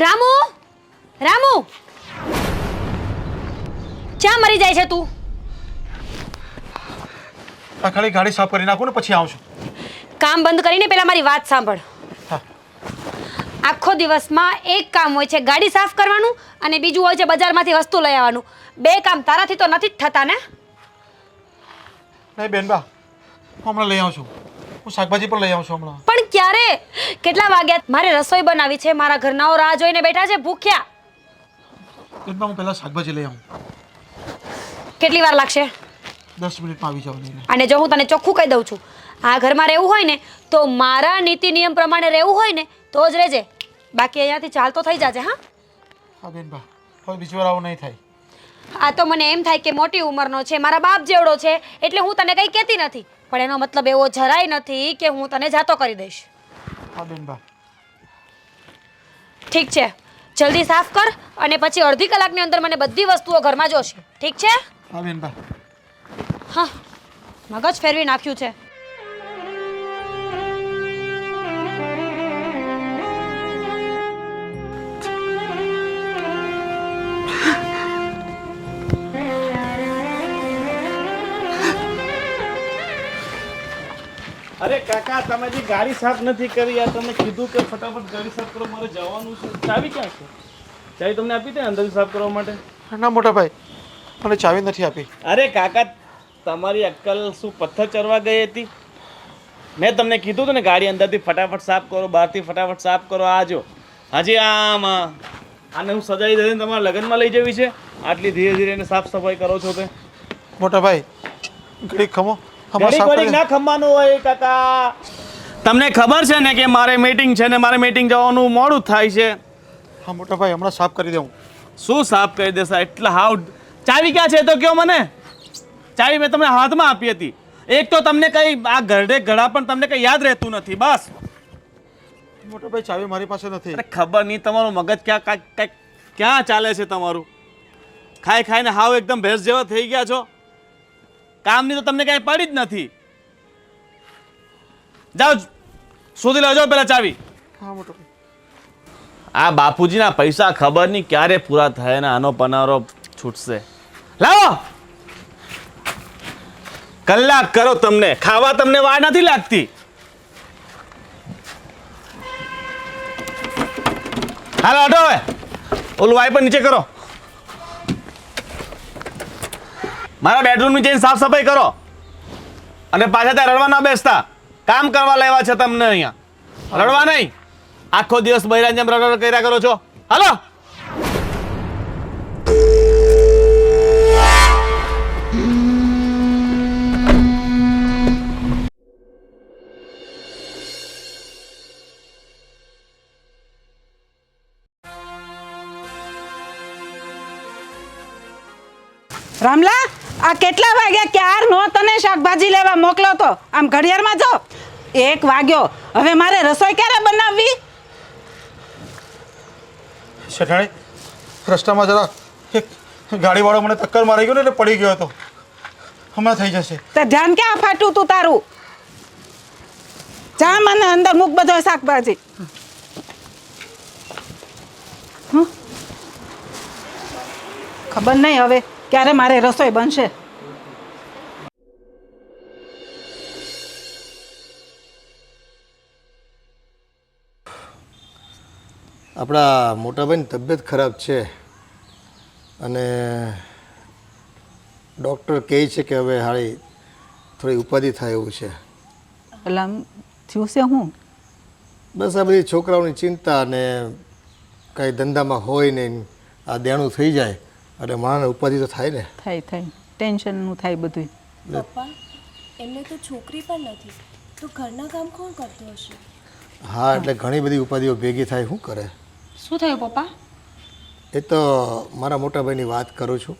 રામુ, રામુ, ક્યાં મરી જાય છે તું? આ ખાલી ગાડી સાફ કરી નાખું ને પછી આવશું. કામ બંધ કરીને પહેલા મારી વાત સાંભળ. હા. આખો દિવસમાં એક કામ હોય છે ગાડી સાફ કરવાનું અને બીજું હોય છે બજારમાંથી વસ્તુ લઈ આવવાનું. બે કામ તારાથી તો નથી જ થતા ને? નહીં બેનબા, હું હમણાં લઈ આવું છું. હું શાકભાજી પણ લઈ આવું છું હમણાં. પણ ક્યારે? કેટલા વાગ્યા? મારે રસોઈ બનાવી છે, મારા ઘરનાઓ રાહ જોઈને બેઠા છે ભૂખ્યા. બેનબા હું પહેલાં શાકભાજી લઈ આવું. કેટલી વાર લાગશે? 10 મિનિટમાં આવી જાવ લઈને. અને જો હું તને ચોખ્ખું કહી દઉં છું, આ ઘરમાં રહેવું હોય ને તો મારા નીતિ નિયમ પ્રમાણે રહેવું હોય ને તો જ રહેજે, બાકી અહીંયાથી ચાલતો થઈ જાજે. હા હા બેનબા, હવે બીજી વાર આવું નહીં થાય. આ તો મને એમ થાય કે મોટી ઉંમરનો છે, મારા બાપ જેવડો છે, એટલે હું તને કંઈ કહેતી નથી, પણ એનો મતલબ એવો જરાય નથી કે હું તને જાતો કરી દઈશ. હા બેનબા. ઠીક છે, જલ્દી સાફ કર અને પછી અડધી કલાકની અંદર મને બધી વસ્તુઓ ઘરમાં જોશે. ઠીક છે? હા બેનબા. હા, મગજ ફેરવી નાખ્યું છે. અરે કાકા, તમે જે ગાડી સાફ નથી કરી, યાર તમે કીધું કે ફટાફટ ગાડી સાફ કરો, મારે જવાનું છે. ચાવી ક્યાં છે? ચાવી તમને આપી દે અંદર સાફ કરવા માટે? ના મોટા ભાઈ, મને ચાવી નથી આપી. અરે કાકા, તમારી અક્કલ શું પથ્થર ચરવા ગઈ હતી? મેં તમને કીધું હતું ને ગાડી અંદરથી ફટાફટ સાફ કરો, બહારથી ફટાફટ સાફ કરો. આ જો હજી આને હું સજાઈ દઈને તમારા લગ્નમાં લઈ જવી છે, આટલી ધીરે ધીરે એને સાફ સફાઈ કરો છો તે. મોટા ભાઈ ઘડીક ખમો. ઘડીક ના ખમવાનું હોય કાકા. તમને ખબર છે ને કે મારે મીટિંગ છે ને મારે મીટિંગ જવાનું મોડું થાય છે. હા મોટા ભાઈ, હમણાં સાફ કરી દઉં. શું સાફ કરી દેશે? એટલા હાવ. ચાવી ક્યાં છે તો કયો મને. ચાવી મેં તમને હાથમાં આપી હતી. એક તો તમને કઈ આ ઘરડે ઘડા પણ તમને કઈ યાદ રહેતું નથી. બસ મોટા ભાઈ ચાવી મારી પાસે નથી. અરે ખબર નહીં તમારું મગજ ક્યાં ચાલે છે તમારું. ખાઈ ખાઈને હાવ એકદમ ભેંસ જેવા થઈ ગયા છો. કામની તો તમને કઈ પડી જ નથી. જાઓ શોધી લેજો પેલા ચાવી. હા મોટા ભાઈ. આ બાપુજીના પૈસા ખબર નહીં ક્યારે પૂરા થાય ને આનો પનારો છૂટશે. લાવો, કલાક કરો તમને ખાવા, તમને વાર નથી લાગતી. હાલો હટો હવે, ઓલું વાઈપર નીચે કરો. મારા બેડરૂમની જઈને સાફ સફાઈ કરો અને પાછા ત્યાં રડવા ના બેસતા. કામ કરવા લેવા છે તમને અહીંયા, રડવા નહીં. આખો દિવસ બૈરાની જેમ રડ કર્યા કરો છો. હાલો. રામલા, આ કેટલા વાગ્યા? ક્યાર નો તને શાકભાજી લેવા મોકલો તો આમ ઘડિયાળમાં જો 1 વાગ્યો. હવે મારે રસોઈ ક્યારે બનાવવી? શેઠાણી, રસ્તામાં જરા એક ગાડીવાળો મને ટક્કર મારી ગયો ને એટલે પડી ગયો હતો. હમણાં થઈ જશે. તે ધ્યાન ક્યાં ફાટ્યું તું તારું? જા મને અંદર મૂક બધો શાકભાજી. ખબર નહીં હવે ક્યારે મારે રસોઈ બનશે. આપણા મોટાભાઈની તબિયત ખરાબ છે અને ડૉક્ટર કહે છે કે હવે હાળી થોડી ઉપાધિ થાય એવું છે. એટલે થયું છે હું? બસ આ બધી છોકરાઓની ચિંતા અને કાંઈ ધંધામાં હોય ને આ દેણું થઈ જાય એટલે માણસને ઉપાધિ તો થાય ને. થાય ટેન્શનનું થાય બધું. પપ્પા, એમને તો છોકરી પણ નથી, તો ઘરના કામ કોણ કરતું હશે? હા, એટલે ઘણી બધી ઉપાધિઓ ભેગી થાય. શું કરે? શું થયું પપ્પા? એ તો મારા મોટાભાઈની વાત કરું છું.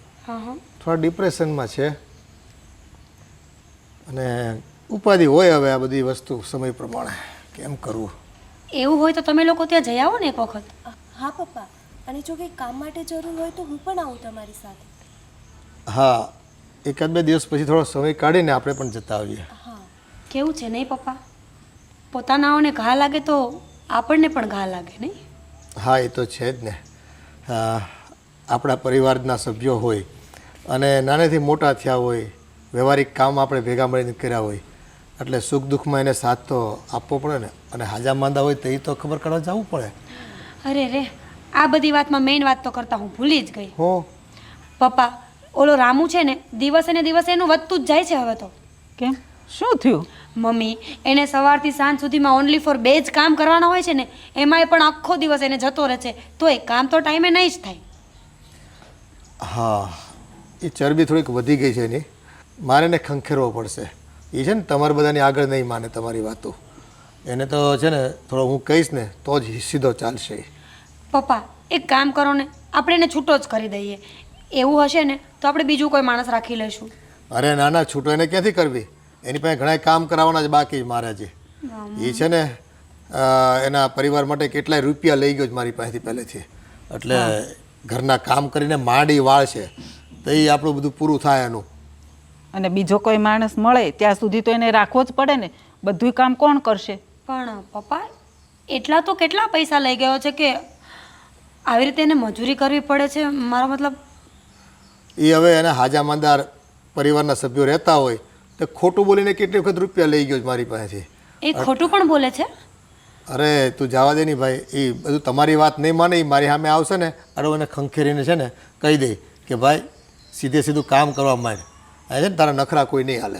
થોડા ડિપ્રેશનમાં છે અને ઉપાધિ હોય. હવે આ બધી વસ્તુ સમય પ્રમાણે કેમ કરવું. એવું હોય તો તમે લોકો ત્યાં જઈ આવો ને એક વખત. હા પપ્પા, અને જો કંઈ કામ માટે જરૂર હોય તો હું પણ આવું તમારી સાથે. હા, 1-2 દિવસ પછી થોડો સમય કાઢીને આપણે પણ જતા આવીએ. હા. કેવું છે નહીં પપ્પા? પોતાનાઓને ઘા લાગે તો આપણને પણ ઘા લાગે નહીં? હા એ તો છે જ ને. આપણા પરિવારના સભ્યો હોય અને નાનેથી મોટા થયા હોય, વ્યવહારિક કામ આપણે ભેગા મળીને કર્યા હોય, એટલે સુખ દુઃખમાં એને સાથ તો આપવો પડે ને. અને હાજા માંદા હોય તો એ તો ખબર કાઢવા જવું પડે. અરે રે, આ બધી વાતમાં મેઇન વાત તો કરતા હું ભૂલી જ ગઈ. હો પપ્પા, ઓલો રામુ છે ને, દિવસે ને દિવસે એનું વધતું જ જાય છે હવે તો. કેમ શું થયું? મમ્મી, એને સવારથી સાંજ સુધીમાં ઓનલી ફોર 2 જ કામ કરવાના હોય છે ને, એમાંય પણ આખો દિવસ એને જતો રહે છે, તો એ કામ તો ટાઈમે નહીં જ થાય. હા, એ ચરબી થોડીક વધી ગઈ છે એની. મારે એને ખંખેરવો પડશે. એ છે ને તમારા બધાની આગળ નહીં માને તમારી વાતો. એને તો છે ને થોડો હું કહીશ ને તો જ સીધો ચાલશે. પપ્પા, એક કામ કરો ને, આપણે એને છૂટો જ કરી દઈએ. એવું હશે ને તો આપણે બીજું કોઈ માણસ રાખી લઈશું. અરે ના ના, છૂટો એને ક્યાંથી કરવી? એની પાસે ઘણા કામ કરાવવાના જ બાકી મારે છે. એ છે ને એના પરિવાર માટે કેટલાય રૂપિયા લઈ ગયો છે મારી પાસેથી પહેલેથી. એટલે ઘરના કામ કરીને માંડી વાળશે તો એ આપણું બધું પૂરું થાય એનું. અને બીજો કોઈ માણસ મળે ત્યાં સુધી તો એને રાખવો જ પડે ને. બધું કામ કોણ કરશે? પણ પપ્પા, એટલા તો કેટલા પૈસા લઈ ગયો છે કે આવી રીતે એને મજૂરી કરવી પડે છે? મારો મતલબ એ હવે એના હાજા માંદાર પરિવારના સભ્યો રહેતા હોય તો ખોટું બોલીને કેટલી વખત રૂપિયા લઈ ગયો છે મારી પાસેથી. એ ખોટું પણ બોલે છે. અરે તું જવા દે નહીં ભાઈ. એ બધું તમારી વાત નહીં માને. એ મારી સામે આવશે ને અરે એને ખંખેરીને છે ને કહી દે કે ભાઈ સીધે સીધું કામ કરવા માંડ. છે ને તારા નખરા કોઈ નહીં હાલે.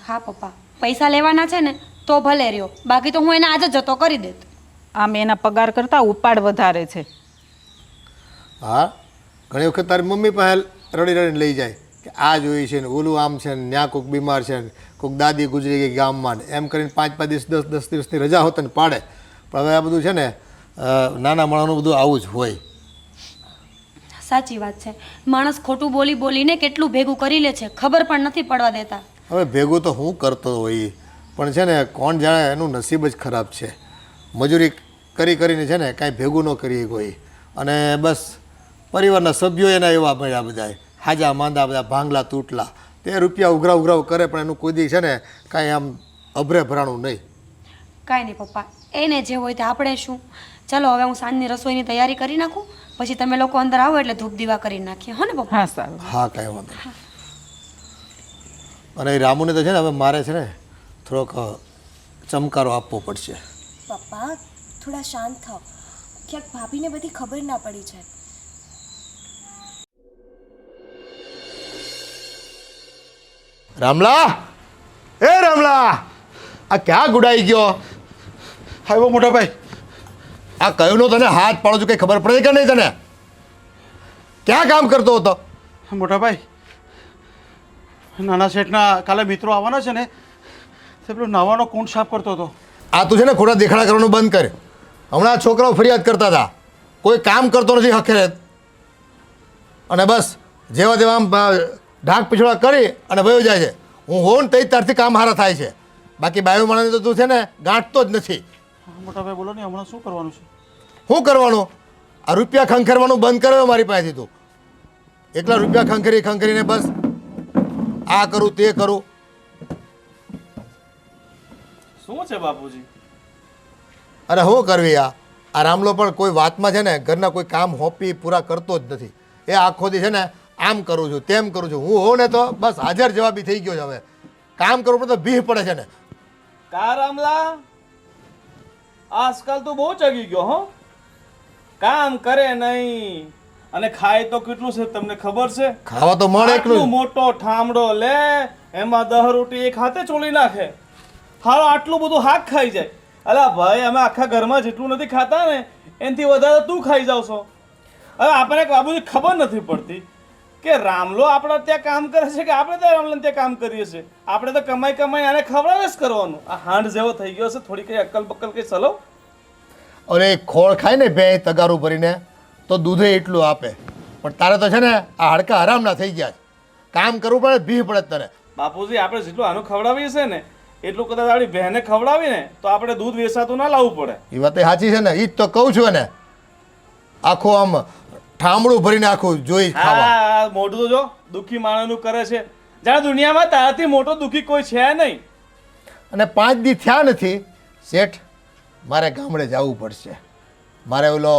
હા પપ્પા, પૈસા લેવાના છે ને તો ભલે રહ્યો, બાકી તો હું એને આજે જતો કરી દેત. આમ એના પગાર કરતાં ઉપાડ વધારે છે. હા, ઘણી વખત તારી મમ્મી પાસે રડી રડીને લઈ જાય કે આ જોઈ છે ને ઓલું આમ છે ને ત્યાં કોઈક બીમાર છે ને કોઈક દાદી ગુજરી ગઈ ગામમાં ને એમ કરીને 5-5 દિવસ 10-10 દિવસની રજા હોત ને પાડે. પણ હવે આ બધું છે ને નાના માણસનું બધું આવું જ હોય. સાચી વાત છે. માણસ ખોટું બોલી બોલીને કેટલું ભેગું કરી લે છે, ખબર પણ નથી પડવા દેતા. હવે ભેગું તો હું કરતો હોય પણ છે ને કોણ જાણે એનું નસીબ જ ખરાબ છે. મજૂરી કરી કરીને છે ને કાંઈ ભેગું ન કરીએ કોઈ. અને બસ પરિવારના સભ્યો એના એવા મળ્યા બધા હાજા માંદા બધા ભાંગલા તૂટલા. તે રૂપિયા ઉઘરાવ કરે પણ એનું કોઈ દી છે ને કાંઈ આમ અભરે ભરાણું નહીં. કાંઈ નહીં પપ્પા, એને જે હોય તે આપણે શું. ચાલો હવે હું સાંજની રસોઈની તૈયારી કરી નાખું, પછી તમે લોકો અંદર આવો એટલે ધૂપ દીવા કરી નાખીએ. હો ને પપ્પા? હા સારું. હા કાંઈ વાંધો નહીં. અને એ રામુને તો છે ને હવે મારે છે ને થોડોક ચમકારો આપવો પડશે. પપ્પા, થોડા શાંત થાઓ. ક્યાંક ભાભીને બધી ખબર ના પડી જાય. રામલા, એ રામલા, આ ક્યાં ગુડાઈ ગયો? આવ્યો મોટા ભાઈ. આ કયું નો તને હાથ પાડો છું કંઈ ખબર પડે કે નહીં તને? ક્યાં કામ કરતો હતો? મોટા ભાઈ, નાના શેઠના કાલે મિત્રો આવવાના છે ને, તે પેલો નાવાનો કુંડ સાફ કરતો હતો. આ તું છે ને ખોટા દેખાડા કરવાનું બંધ કર. હમણાં છોકરાઓ ફરિયાદ કરતા હતા કોઈ કામ કરતો નથી હખેરે. અને બસ જેવા તેવા આમ ઢાક પીછોડા કરી અને વયો જાય છે. હું હોઉં ને તઈ તારથી કામ હારા થાય છે. બાકી બાયું માણસને તો તું છે ને ગાંઠતો જ નથી. મોટા ભાઈ બોલો ને, હમણાં શું કરવાનું છે? શું કરવાનું? આ રૂપિયા ખંખેરવાનું બંધ કર્યો મારી પાસેથી તું. એકલા રૂપિયા ખંખેરીને બસ આ કરું તે કરું. શું છે બાપુજી? અરે શું કરવી? આ રામલો પણ કોઈ વાતમાં છે ને ઘરના કોઈ કામ હોપી પૂરા કરતો જ નથી. એ આખો દી છે ને આમ કરું છું તેમ કરું છું. હું હોઉં ને તો બસ હાજર જવાબી થઈ ગયો છે. હવે કામ કરવું પડે તો ભીહ પડે છે ને. કા રામલા, આજકાલ તો બહુ ચગી ગયો હો. કામ કરે નહીં અને ખાય તો કેટલું છે તમને ખબર છે? ખાવા તો મળે આટલું એકલું. મોટો ઠામડો લે, એમાં 10 રોટી એક હાથે ચોળી નાખે. હાલો આટલું બધું હાક ખાઈ જાય. અલા ભાઈ, અમે આખા ઘરમાં જેટલું નથી ખાતા ને એનાથી વધારે તું ખાઈ જાવ છો. હવે આપણને બાબુજી ખબર નથી પડતી કે રામલો આપણા ત્યાં કામ કરે છે કે આપણે ત્યાં રામલાને ત્યાં કામ કરીએ છીએ. આપણે તો કમાઈ આને ખવડાવે જ કરવાનું. આ હાંડ જેવો થઈ ગયો છે. થોડી કઈ અક્કલ બક્કલ કઈ ચલો. અને ખોળ ખાય ને બે તગારું ભરીને તો દૂધે એટલું આપે. પણ તારે તો છે ને આ હાડકા આરામના થઈ ગયા છે. કામ કરવું પડે ભીહ પડે તને. બાપુજી, આપણે જેટલું આનું ખવડાવીએ છે ને એટલું કદાચ આપણી બહેને ખવડાવીને તો આપણે દૂધ વેચાતું ના લાવવું પડે. એ વાત સાચી છે ને. એ જ તો કહું છું ને. આખું આમ ઠામડું ભરીને આખું જોઈ ખાવા. હા, મોઢું તો જો દુઃખી માણસનું કરે છે. જાણે દુનિયામાં તારાથી મોટો દુઃખી કોઈ છે નહીં. અને 5 દી થયા નથી શેઠ, મારે ગામડે જવું પડશે. મારે ઓલો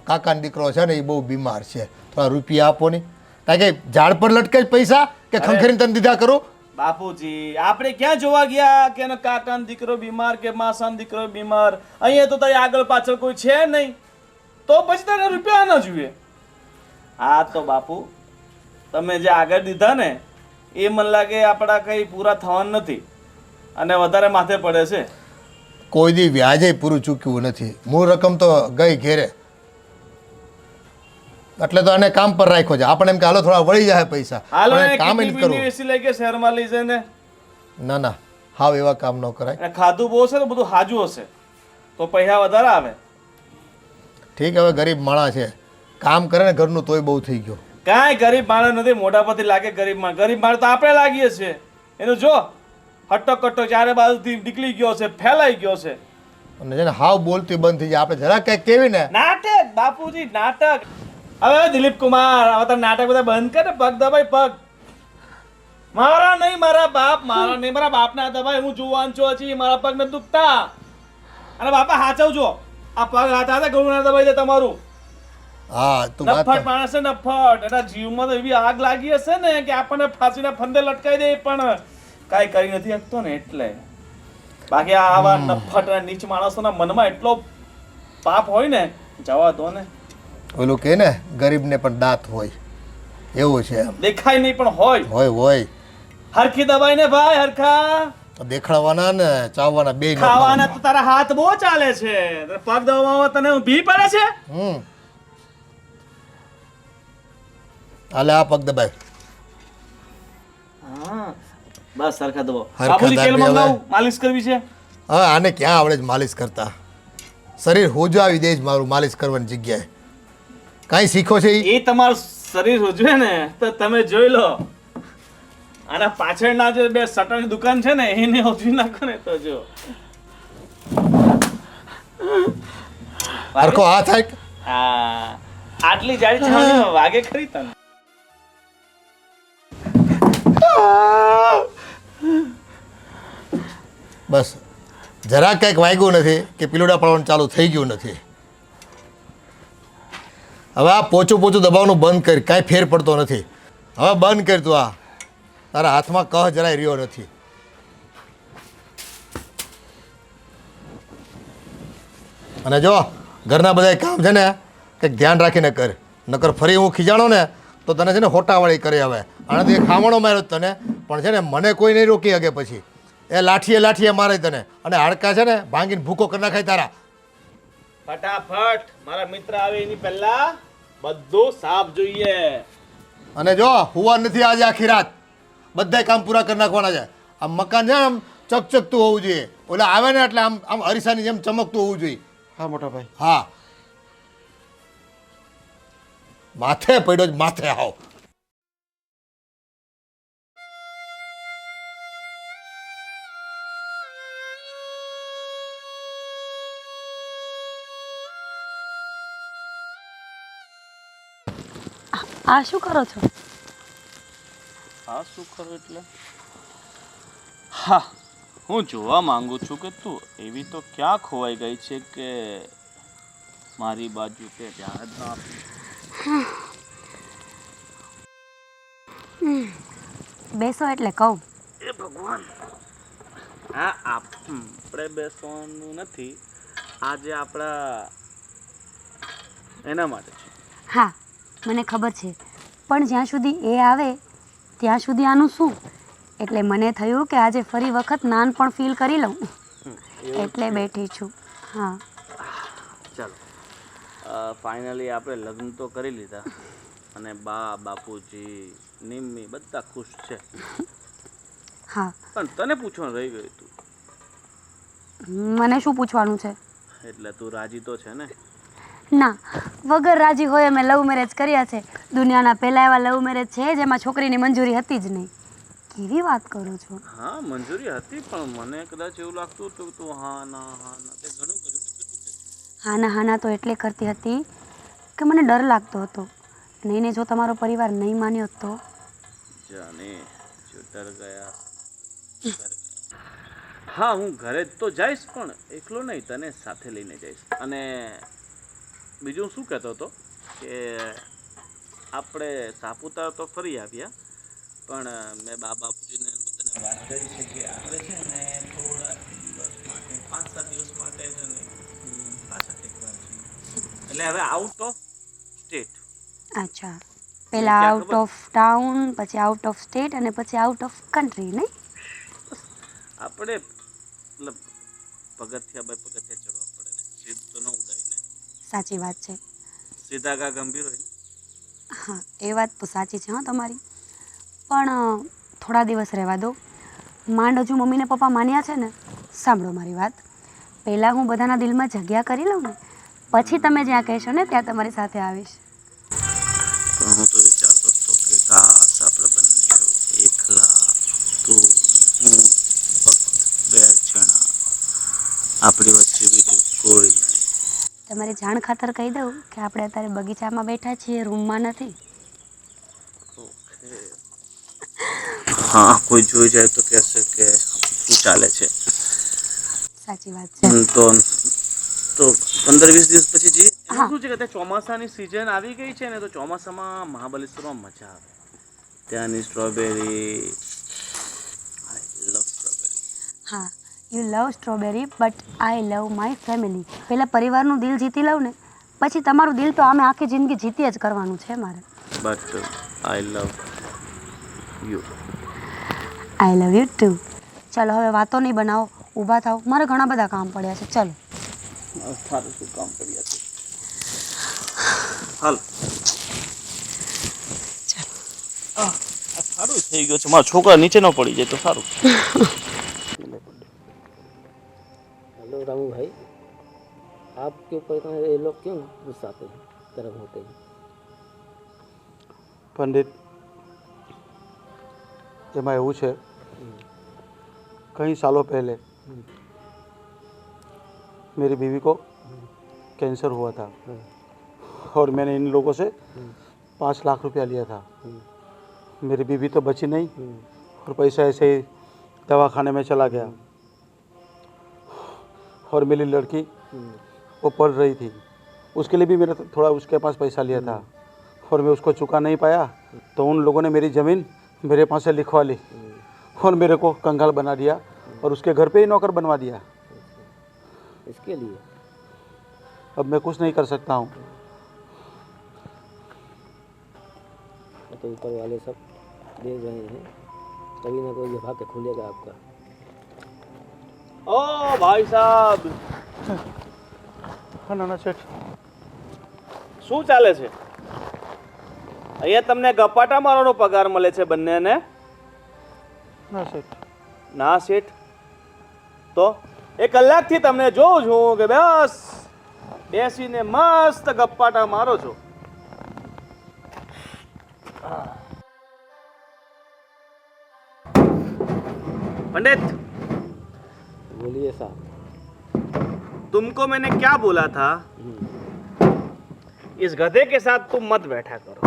કાકાનો દીકરો છે ને એ બહુ બીમાર છે, થોડા રૂપિયા આપો ને. કારણ કે ઝાડ પર લટકે જ પૈસા કે ખંખેરીને તને દીધા કરું? બાપુજી આપણે ક્યાં જોવા ગયા કે એનો કાકાનો દીકરો બીમાર કે માસાનો દીકરો બીમાર? અહીંયા તો તારી આગળ પાછળ કોઈ છે નહીં, તો પછી તને રૂપિયા ન જોઈએ. હા તો બાપુ તમે જે આગળ દીધા ને એ મને લાગે આપણા કંઈ પૂરા થવાના નથી અને વધારે માથે પડે છે. કોઈ દી વ્યાજે પૂરું ચૂક્યું નથી. મૂળ રકમ તો ગઈ ઘેરે, એટલે તો આને કામ પર રાખ્યો છે. આપણે એમ કે હાલો થોડા વળી જાય પૈસા, હાલો પણ ને એ કામ જ કેટલી કરવું. બીની એસી લઈ કે શહેરમાં લઈ જાય ને. ના ના, હાવ એવા કામ ન કરાય. અને ખાધું બહુ છે તો બધું હાજુ હશે તો પૈસા વધારે આવે. ઠીક, હવે ગરીબ માણસ છે, કામ કરે ને ઘરનું તોય બહુ થઈ ગયો. કાંઈ ગરીબ માણસ નથી, મોઢા પરથી લાગે ગરીબ માણસ. ગરીબ માણસ તો આપણે લાગીએ છીએ. એનું જો હટ્ટો કટ્ટો ચારે બાજુથી નીકળી ગયો છે, ફેલાઈ ગયો છે. અને છે ને હાવ બોલતી બંધ થઈ જાય. આપણે જરા કંઈક કેવી ને, નાટક બાપુજી નાટક. હવે દિલીપ કુમાર હવે તો નાટક બધા બંધ કરે. પગ દબાઈ પગ. મારા નહીં મારા બાપ, મારા નહીં મારા બાપના દબાઈ. હું જુવાન છું હજી, મારા પગ નથી દુખતા. અને બાપા હાચવજો, આ પગ હાથા હતા ગળું ના દબાઈ દે તમારું. હા તું વાત નફટ માણસ છે નફટ. એના જીવમાં તો એવી આગ લાગી હશે ને કે આપણને ફાંસીના ફંદે લટકાઈ દે પણ કાંઈ કરી નથી શકતો ને એટલે. બાકી આવા નફટ અને નીચ માણસોના મનમાં એટલો પાપ હોય ને, જવા દો ને. ઓલું કે ને ગરીબને પણ દાંત હોય, એવું છે એમ. દેખાય નહીં પણ હોય. હોય હરખી દબાઈ ને ભાઈ, હરખા તો દેખાડવાના ને ચાવવાના બે ખાવાના તો તારા હાથ બહુ ચાલે છે. પગ દબાવવા તને ઊભી પડે છે. હાલે આ પગ દબાય. હા બસ હરખા દબાવ. હરખા બાપુજી તેલ દાબી હવે. મંગાવું, માલિશ કરવી છે. હવે આને ક્યાં આવડે છે માલિશ કરતા? શરીર હોજાવી દે જ મારું માલિશ કરવાની જગ્યાએ. કાંઈ શીખો છે ઈ? એ તમારું શરીર ઉજવે ને તો તમે જોઈ લો. આના પાછળના જે બે શટરની દુકાન છે ને એને ઉજવી નાખો ને તો જો. હરખો હાથ હાક. હા આટલી જાડી છાવણીમાં વાગે ખરી તને. બસ જરા કંઈક વાગ્યું નથી કે પીલુડા પડવાનું ચાલુ થઈ ગયું નથી. હવે આ પોચું પોચું દબાવવાનું બંધ કરી, કાંઈ ફેર પડતો નથી. હવે બંધ કર તું. આ તારા હાથમાં કહ જરાય રહ્યો નથી. અને જો ઘરના બધા કામ છે ને કંઈક ધ્યાન રાખીને કર, નકર ફરી હું ખીજાણો ને તો તને છે ને હોટાવાળી કરી. હવે આનાથી એક ખામણો માર્યો તને, પણ છે ને મને કોઈ નહીં રોકી શકે. પછી એ લાઠીએ મારે તને, અને હાડકા છે ને ભાંગીને ભૂકો કરી નાખાય તારા. ફટાફટ મારા મિત્ર આવે એની પહેલા બધું સાફ જોઈએ. અને જો હુવા નથી આજે આખી રાત, બધા કામ પૂરા કરી નાખવાના છે. આ મકાન છે ને આમ ચકચકતું હોવું જોઈએ. ઓલા આવે ને એટલે આમ આમ અરીસાની જેમ ચમકતું હોવું જોઈએ. હા મોટા ભાઈ. હા માથે પડ્યો જ માથે આવ. આ શું કરો છો? હા શું કરું એટલે? હા હું જોવા માંગુ છું કે તું એવી તો ક્યાં ખોવાઈ ગઈ છે કે મારી બાજુ તે ધ્યાન જ ના આપે. બેસો એટલે કહું. એ ભગવાન, હા આપણે બેસવાનું નથી, આજે આપણા એના માટે છે. હા મને ખબર છે, પણ જ્યાં સુધી એ આવે ત્યાં સુધી આનું શું? એટલે મને થયું કે આજે ફરી વખત નાનપણ ફીલ કરી લઉં, એટલે બેઠી છું. હા ચાલો ફાઇનલી આપણે લગ્ન તો કરી લીધા અને બાપુજી નિમ્મી બધા ખુશ છે. હા પણ તને પૂછવાનું રહી ગયું તું. મને શું પૂછવાનું છે? એટલે તું રાજી તો છે ને? ના, વગર રાજી હોય અમે લવ મેરેજ કર્યા છે. દુનિયાના પહેલા એવા લવ મેરેજ છે જેમાં છોકરીની મંજૂરી હતી જ નહીં. કેવી વાત કરો છો? હા મંજૂરી હતી પણ મને કદાચ એવું લાગતું હતું તું હા ના તે ઘણું કર્યું ને. કેટલું કર્યું? હા ના તો એટલે કરતી હતી કે મને ડર લાગતો હતો. નહીં ને જો તમારો પરિવાર નહીં માન્યો તો? જાને જો ડર ગયા. હા હું ઘરે તો જઈશ પણ એકલો નહીં, તને સાથે લઈને જઈશ. અને બીજું શું કહેતો હતો કે આપણે સાપુતારા તો ફરી આવ્યા, પણ મેં બાપુજીને બધાને વાત કરી છે કે આપણે છે ને થોડા દિવસ માટે 5-7 દિવસ માટે છે ને પાછા ટેકવા છીએ. એટલે હવે આઉટ ઓફ સ્ટેટ. અચ્છા, પહેલાં ક્યાં આઉટ ખબર? ઓફ ટાઉન, પછી આઉટ ઓફ સ્ટેટ અને પછી આઉટ ઓફ કન્ટ્રી, નહીં? આપણે મતલબ પગથિયા બાય પગથિયા ચડવા પડે ને, સીધું તો ન ઉડાય ને, સાચી વાત છે. સીધા કા ગંભીર હોય ને. હા, એ વાત તો સાચી છે, હા તમારી. પણ થોડા દિવસ રહેવા દો. માંડ હજુ મમ્મી ને પપ્પા માન્યા છે ને. સાંભળો મારી વાત. પહેલાં હું બધાના દિલમાં જગ્યા કરી લઉં ને, પછી તમે જ્યાં કહેશો ને ત્યાં તમારી સાથે આવીશ. પણ હું તો વિચારતો હતો કે કાશ આપણે બંને એકલા, તું ને હું, ફક્ત 2 જણા, આપણી વચ્ચે બીજું કોઈ નહીં. તમારી જાણ ખાતર કહી દઉં કે આપણે અત્યારે બગીચામાં બેઠા છીએ, રૂમમાં નથી. ઓકે. હા, કોઈ જોઈ જાય તો કહેશે કે શું ચાલે છે. સાચી વાત છે. તો 15-20 દિવસ પછી જઈએ. એમાં હા શું છે કે અત્યારે ચોમાસાની સિઝન આવી ગઈ છે ને, તો ચોમાસામાં મહાબલેશ્વરમાં મજા આવે. ત્યાંની સ્ટ્રોબેરી, આઈ લવ સ્ટ્રોબેરી. હા, you love strawberry but I love my family. પહેલાં પરિવારનું દિલ જીતી લઉં ને, પછી તમારું દિલ તો આમે આખી જિંદગી જીતી જ કરવાનું છે મારે. But I love you. I love you too. ચાલો હવે વાતો નહીં બનાવો, ઊભા થાઓ, મારે ઘણા બધા કામ પડ્યા છે. ચલો. સારું શું કામ કર્યા છે. હાલ. આ સારું થઈ ગયું છે. મારા છોકરા નીચે ન પડી જાય તો સારું. हेलो रामू भाई, आपके ऊपर इतना ये लोग क्यों गुस्साते हैं, गर्म होते हैं? पंडित, એમાં એવું છે, कई सालों पहले मेरी बीवी को कैंसर हुआ था और मैंने इन लोगों से 5 लाख रुपया लिया था. मेरी बीवी तो बची नहीं और पैसा ऐसे ही दवाखाने में चला गया और मेरी लड़की वो पढ़ रही थी, उसके लिए भी मैंने थोड़ा उसके पास पैसा लिया था और मैं उसको चुका नहीं पाया, तो उन लोगों ने मेरी ज़मीन मेरे पास से लिखवा ली और मेरे को कंगाल बना दिया और उसके घर पे ही नौकर बनवा दिया. इसके लिए अब मैं कुछ नहीं कर सकता हूँ. तो ऊपर वाले सब देख रहे हैं, कभी ना कोई विभाग खुलेगा आपका. ઓ ભાઈ સાહેબ, હા નાના શેઠ, શું ચાલે છે? અહીંયા તમને ગપાટા મારવાનો પગાર મળે છે બંનેને? ના શેઠ, ના શેઠ. તો 1 કલાકથી તમને જોઉં છું કે બસ બેસીને મસ્ત ગપ્પાટા મારો છો. पंडित, बोलिए साहब. तुमको मैंने क्या बोला था, इस गधे के साथ तुम मत बैठा करो.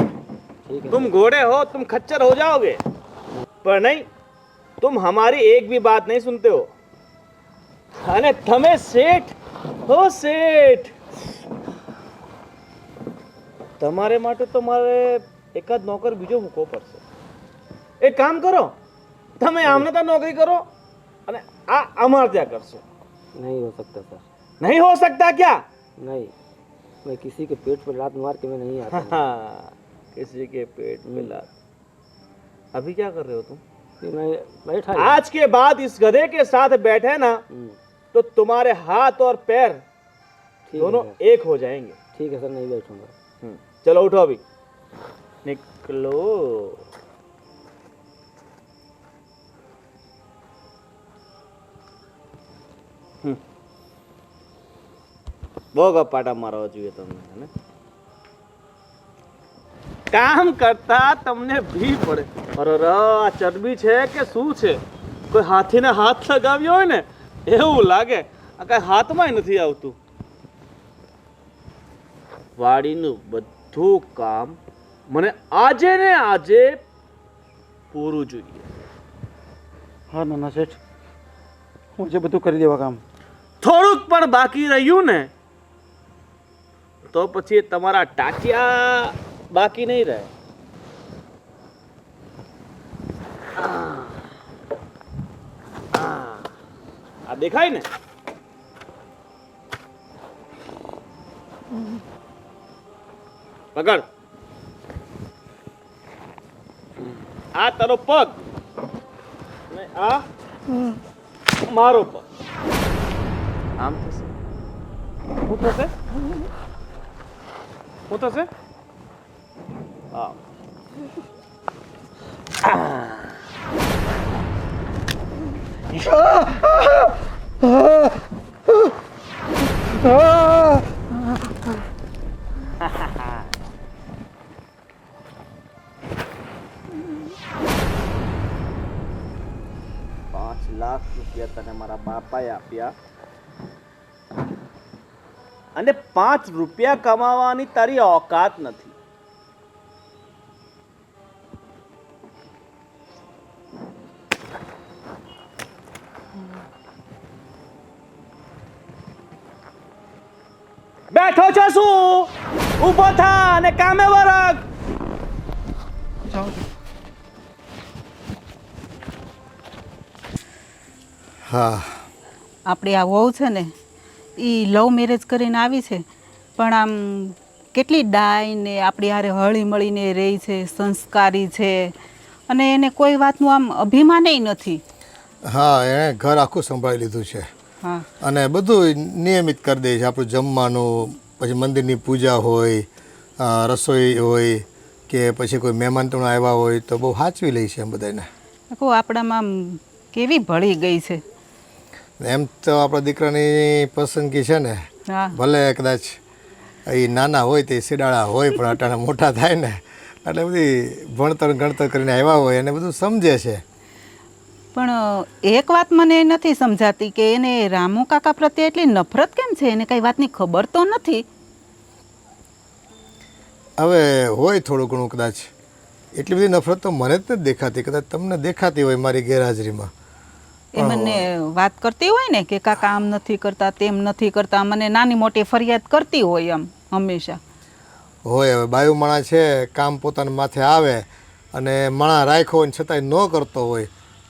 ठीक है. तुम घोड़े हो, तुम खच्चर हो जाओगे. पर नहीं, तुम हमारी एक भी बात नहीं सुनते हो. અને તમે શેઠ હો શેઠ. તમારે માટે તો મારે એકાદ નોકર બીજો મૂકવો પડશે. એક કામ કરો, તમે આમને ત્યાં નોકરી કરો અને આ અમારે ત્યાં કરશો. नहीं हो सकता सर. નહીં હો सकता क्या? नहीं, मैं किसी के पेट पर लात मार के मैं नहीं आता हूँ. हाँ, किसी के पेट में लात. अभी क्या कर रहे हो तुम? कि मैं बैठा ही. आज के बाद इस गधे के साथ बैठे ना तो तुम्हारे हाथ और पैर ठीक दोनों है सर. एक हो जाएंगे. ठीक है सर, नहीं बैठूंगा. चलो उठो अभी, निकलो. બહુ ગપાટા મારવા જોઈએ તમને, હે ને? કામ કરતા તમને ભી પડે. અરે આ ચરબી છે કે શું છે? કોઈ હાથીને હાથ લગાવ્યો હોય ને એવું લાગે. આ કઈ હાથમાંય નથી આવતું. વાડીનું બધું કામ મને આજે ને આજે પૂરું જોઈએ. હા નાના શેઠ, હું જે બધું કરી દેવા કામ. થોડુંક પણ બાકી રહ્યું ને તો પછી તમારા ટાંટિયા બાકી નહીં રહે. આ દેખાય ને? પકડ. આ તારો પગ અને આ મારો પગ. આમ થશે. શું થશે? શું થશે? હા. ₹5,00,000 તને મારા બાપાએ આપ્યા અને ₹5 કમાવાની તારી औकात નથી. બેઠો છો શું? ઊભો થા અને કામે વરગ. હા આપણી આ વહુ છે ને એ લવ મેરેજ કરીને આવી છે, પણ આમ કેટલી ડાય ને આપણી હારે હળી મળીને રહે છે, સંસ્કારી છે, અને એને કોઈ વાતનું આમ અભિમાનય નથી. હા એણે ઘર આખું સંભાળી લીધું છે હા, અને બધું નિયમિત કરી દે છે. આપણું જમવાનું, પછી મંદિરની પૂજા હોય, રસોઈ હોય કે પછી કોઈ મહેમાન તો આવ્યા હોય તો બહુ સાચવી લે છે એમ બધાને. કહું આપણામાં આમ કેવી ભળી ગઈ છે. એમ તો આપણા દીકરાની પસંદગી છે ને, હા, ભલે કદાચ એ નાના હોય તે સિડાળા હોય પણ અટાણે મોટા થાય ને એટલે બધી ભણતર ગણતર કરીને આવ્યા હોય એને બધું સમજે છે. પણ એક વાત મને નથી સમજાતી કે એને રામુ કાકા પ્રત્યે એટલી નફરત કેમ છે? એને કઈ વાતની ખબર તો નથી. હવે હોય થોડું ઘણું કદાચ, એટલી બધી નફરત તો મને જ નથી દેખાતી, કદાચ તમને દેખાતી હોય મારી ગેરહાજરીમાં. એ મને વાત કરતી હોય ને કે કાકા આમ નથી કરતા, તેમ નથી કરતા, મને નાની મોટી ફરિયાદ કરતી હોય આમ હંમેશા. હોય હવે બાયુ માણા છે, કામ પોતાના માથે આવે અને માણા રાખ્યો હોય ને છતાંય ન કરતો હોય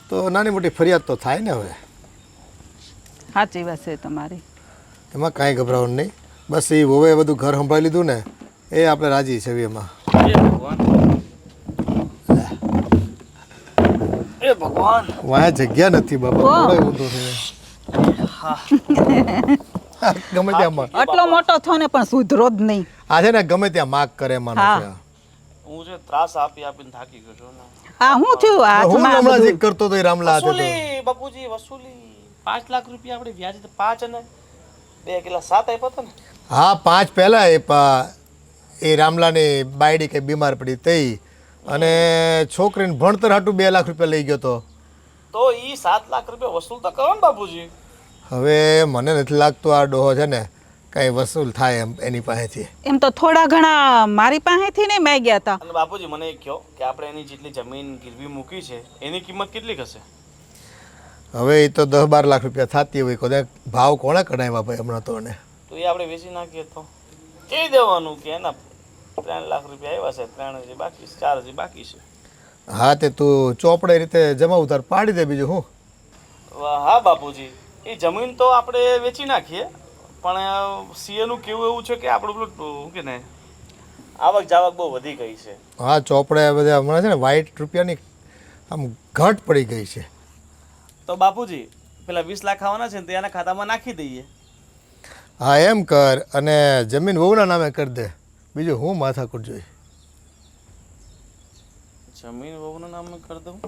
તો નાની મોટી ફરિયાદ તો થાય ને. હવે સાચી વાત છે તમારી. એમાં કાંઈ ગભરાવાનું નહીં. બસ એ વોવે બધું ઘર સંભાળી લીધું ને એ આપણે રાજી છે એમાં. એ ભગવાન, વાયા જગ્યા નથી બાબા, થોડો ઊંધો છે ગમે ત્યાં આટલો મોટો થો ને પણ સુધરો જ નહીં. આ છે ને ગમે ત્યાં માગ કરે માનો છે. હું જે ત્રાસ આપી આપીને થાકી ગયો છું ને. હા, હું થયું હું હાથમાં હમણાં બધું? જ કરતો તો એ રામલા હાથે તો. વસૂલી બાપુજી, વસૂલી ₹5,00,000 આપણે વ્યાજ 5 અને 2 કિલા 7 આપ્યા હતા ને. હા 5 પહેલા એ રામલાની બાયડી કે બીમાર પડી તઈ અને છોકરીને ભણતર હાટું ₹2,00,000 લઈ ગયો તો. તો ઈ ₹7,00,000 વસૂલ તો કરો ને બાપુજી. હવે મને નથી લાગતું આ ડોહો છે ને કાંઈ વસૂલ થાય એમ એની પાસેથી. એમ તો થોડા ઘણા મારી પાસેથી નહીં માંગ્યા હતા. અને બાપુજી મને એ કહો કે આપણે એની જેટલી જમીન ગીરવી મૂકી છે એની કિંમત કેટલી હશે? હવે એ તો 10-12 લાખ રૂપિયા થતી હોય, કોઈ ભાવ કોણે કઢાવ્યા ભાઈ હમણાં તો. એને તો એ આપણે વેચી નાખીએ તો કહી દેવાનું કે એના ₹3,00,000 આવ્યા છે, 3 હજી બાકી છે, 4 હજી બાકી છે. હા તે તું ચોપડે રીતે જમા ઉતાર પાડી દે, બીજું હું. હા બાપુજી, એ જમીન તો આપણે વેચી નાખીએ, પણ સીએનું કેવું એવું છે કે આપણું પેલું શું કે ને આવક જાવક બહુ વધી ગઈ છે. હા ચોપડે બધા હમણાં છે ને વ્હાઈટ રૂપિયાની આમ ઘટ પડી ગઈ છે. તો બાપુજી પેલા 20 લાખ આવવાના છે ને તે એના ખાતામાં નાખી દઈએ. હા એમ કર, અને જમીન વહુના નામે કરી દે, બીજું હું માથાકૂટ જોઈ. જમીન વહુના નામે કરી દઉં?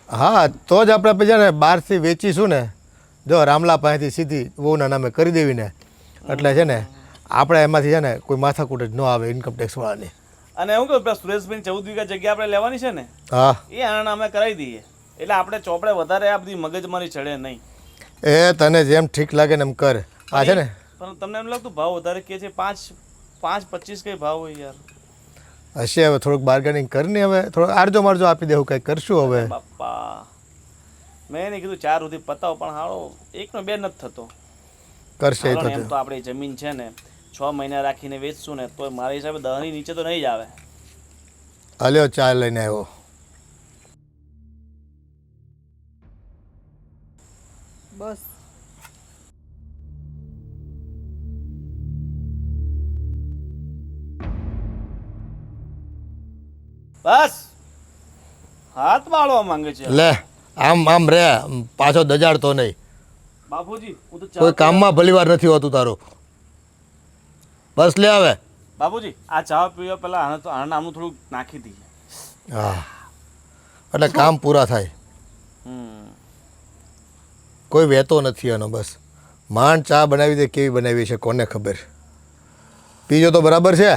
હા તો જ આપણે પછી ને બહારથી વેચીશું ને, જો રામલા પાસેથી સીધી વહુના નામે કરી દેવી ને એટલે છે ને આપણે એમાંથી છે ને કોઈ માથાકૂટ જ ન આવે ઇન્કમટેક્સવાળાની. અને એવું કહું પેલા સુરેશભાઈ 14 વીઘા જગ્યા આપણે લેવાની છે ને, હા એ આના નામે કરાવી દઈએ એટલે આપણે ચોપડે વધારે આ બધી મગજમારી ચડે નહીં. એ તને જેમ ઠીક લાગે ને એમ કર. આ છે ને પણ તમને એમ લાગતું ભાવ વધારે કે છે? 5.25 કઈ ભાવ હોય યાર? હશે હવે થોડુંક બાર્ગેનિંગ કરીને હવે થોડું આરજો મારજો આપી દેવું, કંઈ કરશું હવે. બાપા મેં એને કીધું 4 સુધી પતાવો, પણ હાળો 1 નો 2 નથી થતો. કરશે એ હાલો ને, એમ તો. તો આપણી જમીન છે ને 6 મહિના રાખીને વેચશું ને તો મારા હિસાબે 10ની નીચે તો નહીં જ આવે. હાલ્યો ચા લઈને આવ્યો. બસ બસ હાથ વાળવા માંગે છે. લે આમ આમ રે, પાછો દજાડતો નહીં. બાપુજી હું તો કોઈ કામમાં ભલીવાર નથી હોતું તારું. બસ લે હવે. બાપુજી આ ચા પીવા પહેલા આને આમનું થોડું નાખી દઈએ. હા, એટલે કામ પૂરા થાય. હમ કોઈ વહેતો નથી એનો. બસ માંડ ચા બનાવી દે, કેવી બનાવી છે કોને ખબર. પીજો તો બરાબર છે.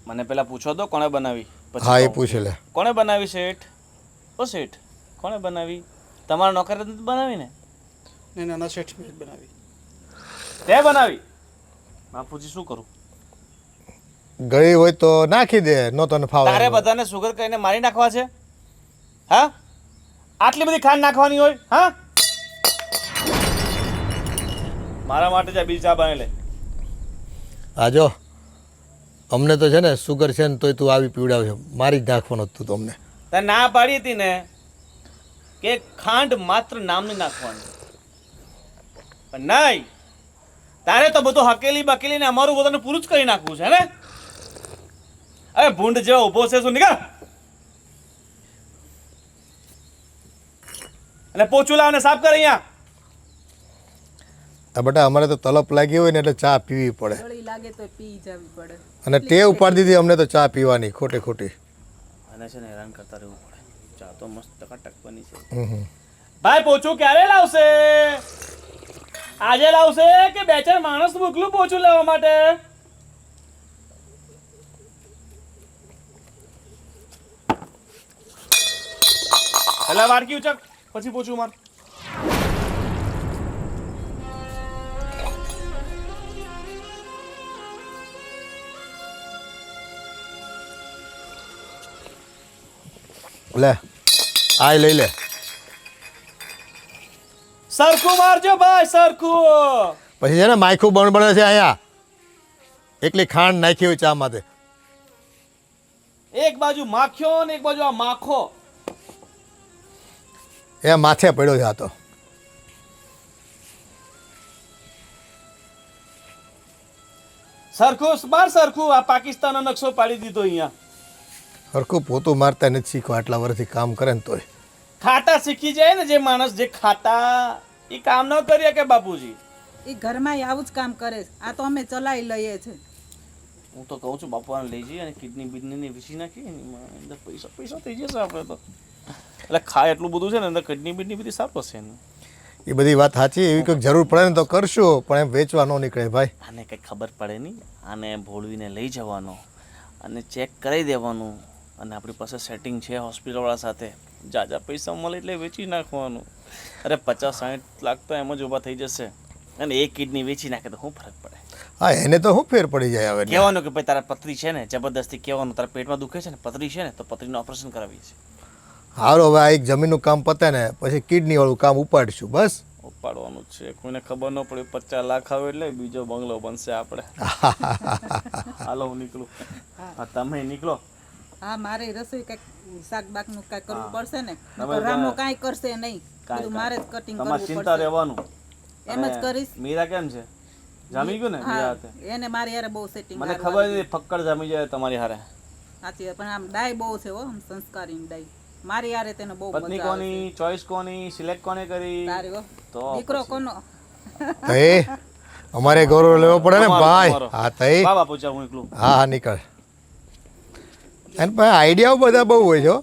મને પેલા પૂછો તો કોણે બનાવી. પછી હા એ કહું. પૂછે લે. કોણે બનાવી શેઠ? ઓ શેઠ કોણે બનાવી? તમારા નોકરે નથી બનાવી ને? नहीं नाना सेठ में बनावी. તે બનાવી? બાપુજી શું કરું? ગળી હોય તો નાખી દે, નો તને ફાવે. તારે બધાને સુગર કહીને મારી નાખવા છે? હા, આટલી બધી ખાંડ નાખવાની હોય? હા, મારા માટે જા બીજી ચા બનાવી લે. હા જો, અમને તો છે ને સુગર છે ને તોય તું આવી પીવડાવે. મારી જ નાખવાનો તું તો અમને. તે ના પાડી હતી ને કે ખાંડ માત્ર નામની નાખવાની, પણ નહીં, તારે તો બધું હકેલી બકેલી ને અમારું બધાને પૂરું જ કરી નાખવું છે ને. અરે ભૂંડ જેવો ઊભો છે શું? નીકળ અને પોચું લાવ ને સાફ કર અહીંયા. આ બેટા અમારે તો તલપ લાગી હોય ને એટલે ચા પીવી પડે. ગળી લાગે તો પી જવી પડે. અને ટેવ ઉપાડી દીધી અમને તો ચા પીવાની ખોટી ખોટી. અને છે ને હેરાન કરતા રહેવું પડે. ચા તો મસ્ત ટકાટક બની છે. હમ. ભાઈ પોચું ક્યારે લાવશે? આજે લાવશે કે 2-4 માણસ મોકલું પોચું લેવા માટે? પેલા વાડકી ઉચક પછી પોચું માર. લે આ લઈ લે. સરખું મારજો ભાઈ, સરખું. પછી છે ને માયખું બણ બને છે અહીંયા. એકલી ખાંડ નાખી હોય ચા માટે. એક બાજુ માખ્યો ને એક બાજુ આ માખો. એ માથે પડ્યો છે આ તો. સરખું માર, સરખું. આ પાકિસ્તાનનો નકશો પાડી દીધો અહીંયા. હરખું પોતું મારતા નથી શીખવા આટલા વર્ષથી કામ કરે ને તોય. ખાતા શીખી જાય ને જે માણસ, જે ખાતા એ કામ ન કરીએ કે બાપુજી. એ ઘરમાં આવું જ કામ કરે છે. આ તો અમે ચલાવી લઈએ છે. હું તો કહું છું બાપુને લઈ જઈએ અને કિડની બિડની વીસી નાખીએ ને એમાં અંદર પૈસા પૈસા થઈ જશે આપણે તો. એટલે ખાય એટલું બધું છે ને અંદર કિડની બિડની બધી સાફ હશે ને. એ બધી વાત સાચી. એવી કંઈક જરૂર પડે ને તો કરશું, પણ એમ વેચવા ન નીકળે ભાઈ. આને કંઈ ખબર પડે નહીં. આને ભોળવીને લઈ જવાનો અને ચેક કરાવી દેવાનું, અને આપણી પાસે સેટિંગ છે હોસ્પિટલવાળા સાથે. જાજા પૈસા મળે એટલે વેચી નાખવાનું. અરે 50-60 લાખ તો એમ જ ઊભા થઈ જશે. અને એક કિડની વેચી નાખે તો શું ફરક પડે? હા એને તો શું ફેર પડી જાય હવે. કહેવાનું કે ભાઈ તારા પથરી છે ને, જબરદસ્તી કહેવાનું તારા પેટમાં દુખે છે ને, પથરી છે ને, તો પથરીનું ઓપરેશન કરાવીએ છીએ. હારો હવે આ એક જમીનનું કામ પતે ને પછી કિડની વાળું કામ ઉપાડીશું બસ. ઉપાડવાનું જ છે. કોઈને ખબર ન પડે 50 લાખ આવે એટલે બીજો બંગલો બનશે આપણે. હાલો હું નીકળું. હા તમે નીકળો. હા મારે રસોઈ કઈક શાક બાકનું કઈ કરવું પડશે ને. તમે રામો કાંઈ કરશે નહીં. બધું મારે જ કટિંગ તમારે કરવું ચિંતા પડશે. રહેવાનું. એમ જ કરીશ. મીરા કેમ છે? જામી ગયું ને મીરા હા હાથે? એને મારી હારે બહુ સેટિંગ મને ખબર નથી ફક્કડ જામી જાય તમારી હારે. સાચી વાત. પણ આમ ડાય બહુ છે હો, આમ સંસ્કારી ડાય. મારી હારે તેને બહુ પત્ની મજા આવે કોની, ચોઈસ કોની, સિલેક્ટ કોને કરી? તારી હો. તો દીકરો કોનો? તો એ અમારે ગૌરવ લેવો પડે ને ભાઈ. તમારો. હા તઈ બા બાપુ જાઉં એકલું. હા હા નીકળ. અને ભાઈ આઈડિયાઓ બધા બહુ હોય છે હો.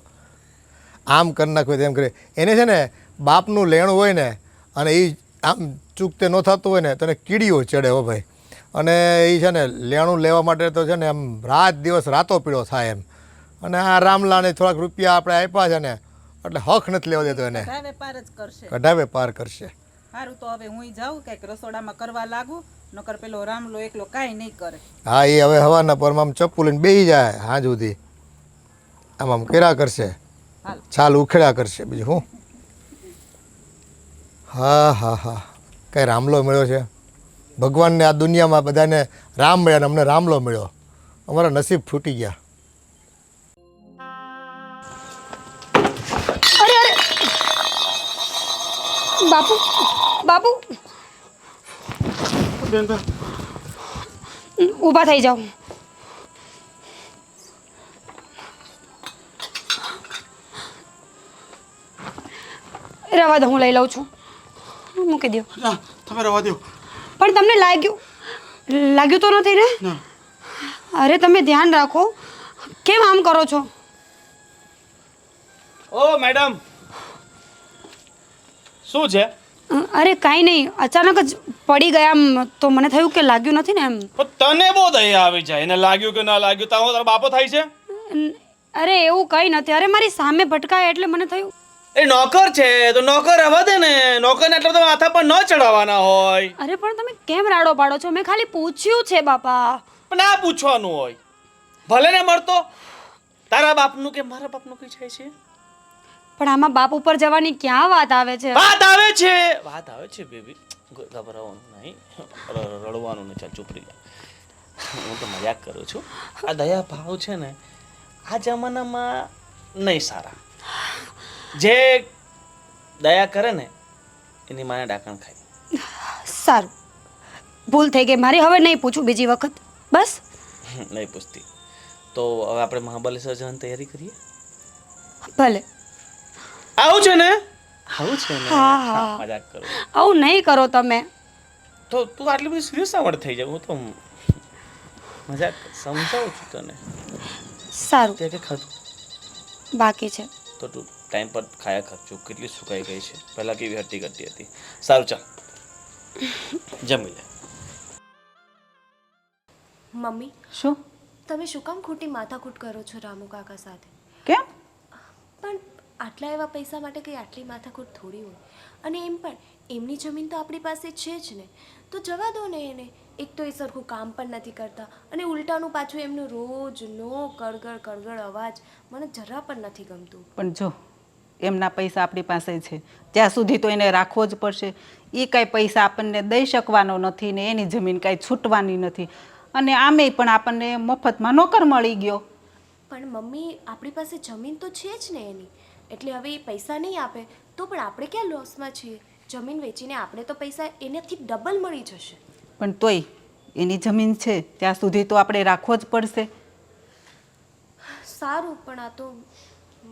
આમ કરી નાખવું તેમ કરે. એને છે ને બાપનું લેણું હોય ને અને એ આમ ચૂકતે ન થતું હોય ને તને કીડીઓ ચડે હો ભાઈ. અને એ છે ને લેણું લેવા માટે તો છે ને આમ રાત દિવસ રાતો પીળો થાય એમ. અને આ રામલાને થોડાક રૂપિયા આપણે આપ્યા છે ને એટલે હક નથી લેવા દેતો એને. કઢાવે પાર જ કરશે. કઢાવે પાર કરશે. સારું તો હવે હું જાઉં કંઈક રસોડામાં કરવા લાગુ. નકર પેલો રામલો એકલો કાંઈ નહીં કરે. હા એ હવે હવાના પરમાં આમ ચપ્પુ લઈને બેસી જાય હાં સુધી. આમ આમ કર્યા કરશે, હાલ. છાલ ઉખેડા કરશે બીજું શું. હા હા હા કઈ રામલો મળ્યો છે. ભગવાનને આ દુનિયામાં બધાને રામ મળ્યા અને અમને રામલો મળ્યો. અમારા નસીબ ફૂટી ગયા. અરે અરે બાપુ બાપુ ઊભા થઈ જાઓ. રવા દો, હું લઈ લઉં છું. મૂકી દો. તમે રવા દો. પણ તમને લાગ્યું તો નથી ને? અરે તમે ધ્યાન રાખો. કેમ આમ કરો છો? ઓ મેડમ, શું છે? અરે કાંઈ નહીં, અચાનક જ પડી ગયા આમ, તો મને થયું કે લાગ્યું નથી ને એમ. પણ તને બહુ દયા આવી જાય, એને લાગ્યું કે ના લાગ્યું, તારો બાપો થાય છે. અરે એવું કંઈ નથી. અરે મારી સામે ભટકાય એટલે મને થયું. એ નોકર છે તો નોકર રહેવા દે ને, નોકરને એટલે તો માથા પર ન ચડાવવાના હોય. અરે પણ તમે કેમ રાડો પાડો છો? મેં ખાલી પૂછ્યું છે બાપા. પણ આ પૂછવાનું હોય, ભલે ને મળતો તારા બાપનું કે મારા બાપનું કઈ જાય છે. પણ આમાં બાપ ઉપર જવાની ક્યાં વાત આવે છે? વાત આવે છે બેબી, ગભરાવાનું નહીં, રડવાનું નહીં. ચાલ ચૂપ રહી જા, હું તો મજાક કરું છું. આ દયા ભાવ છે ને આ જમાનામાં નહીં સારા. જે દયા કરે ને એની માને ડાકણ ખાય. સારું, ભૂલ થઈ ગઈ મારી. હવે નહીં પૂછું બીજી વખત, બસ. નહીં પૂછતી તો હવે આપણે મહાબલેશ્વર જવાની તૈયારી કરીએ. ભલે. આવું છે ને? હા હા, મજાક કરું. આવું નહીં કરો તમે. તો તું આટલી બધી સિરિયસ આવડ થઈ જાય. હું તો મજાક સમજાવું છું તને. સારું, તે કે ખાધું બાકી છે. તો તું ટાઈમ પર ખાયા ખર્ચું. કેટલી સુકાઈ ગઈ છે, પહેલાં કેવી હટ્ટી કરતી હતી. સારું ચાલ જમી લે. મમ્મી, શું? તમે શું કામ ખોટી માથાકૂટ કરો છો રામુ કાકા સાથે? કેમ? પણ આટલા એવા પૈસા માટે કંઈ આટલી માથાકૂટ થોડી હોય. અને એમ પણ એમની જમીન તો આપણી પાસે છે જ ને, તો જવા દો ને એને. એક તો એ સરખું કામ પણ નથી કરતા, અને ઉલટાનું પાછું એમનું રોજનો કળગળ અવાજ મને જરા પણ નથી ગમતું. પણ જો એમના પૈસા આપણી પાસે છે ત્યાં સુધી તો એને રાખવો જ પડશે. એ કાંઈ પૈસા આપણને દઈ શકવાનો નથી ને એની જમીન કાંઈ છૂટવાની નથી. અને આમેય પણ આપણને મફતમાં નોકર મળી ગયો. પણ મમ્મી, આપણી પાસે જમીન તો છે જ ને એની. એટલે હવે એ પૈસા નહીં આપે તો પણ આપણે ક્યાં લોસમાં છીએ? જમીન વેચીને આપણે તો પૈસા એનાથી ડબલ મળી જશે. પણ તોય એની જમીન છે ત્યાં સુધી તો આપણે રાખવો જ પડશે. સારું, પણ આ તો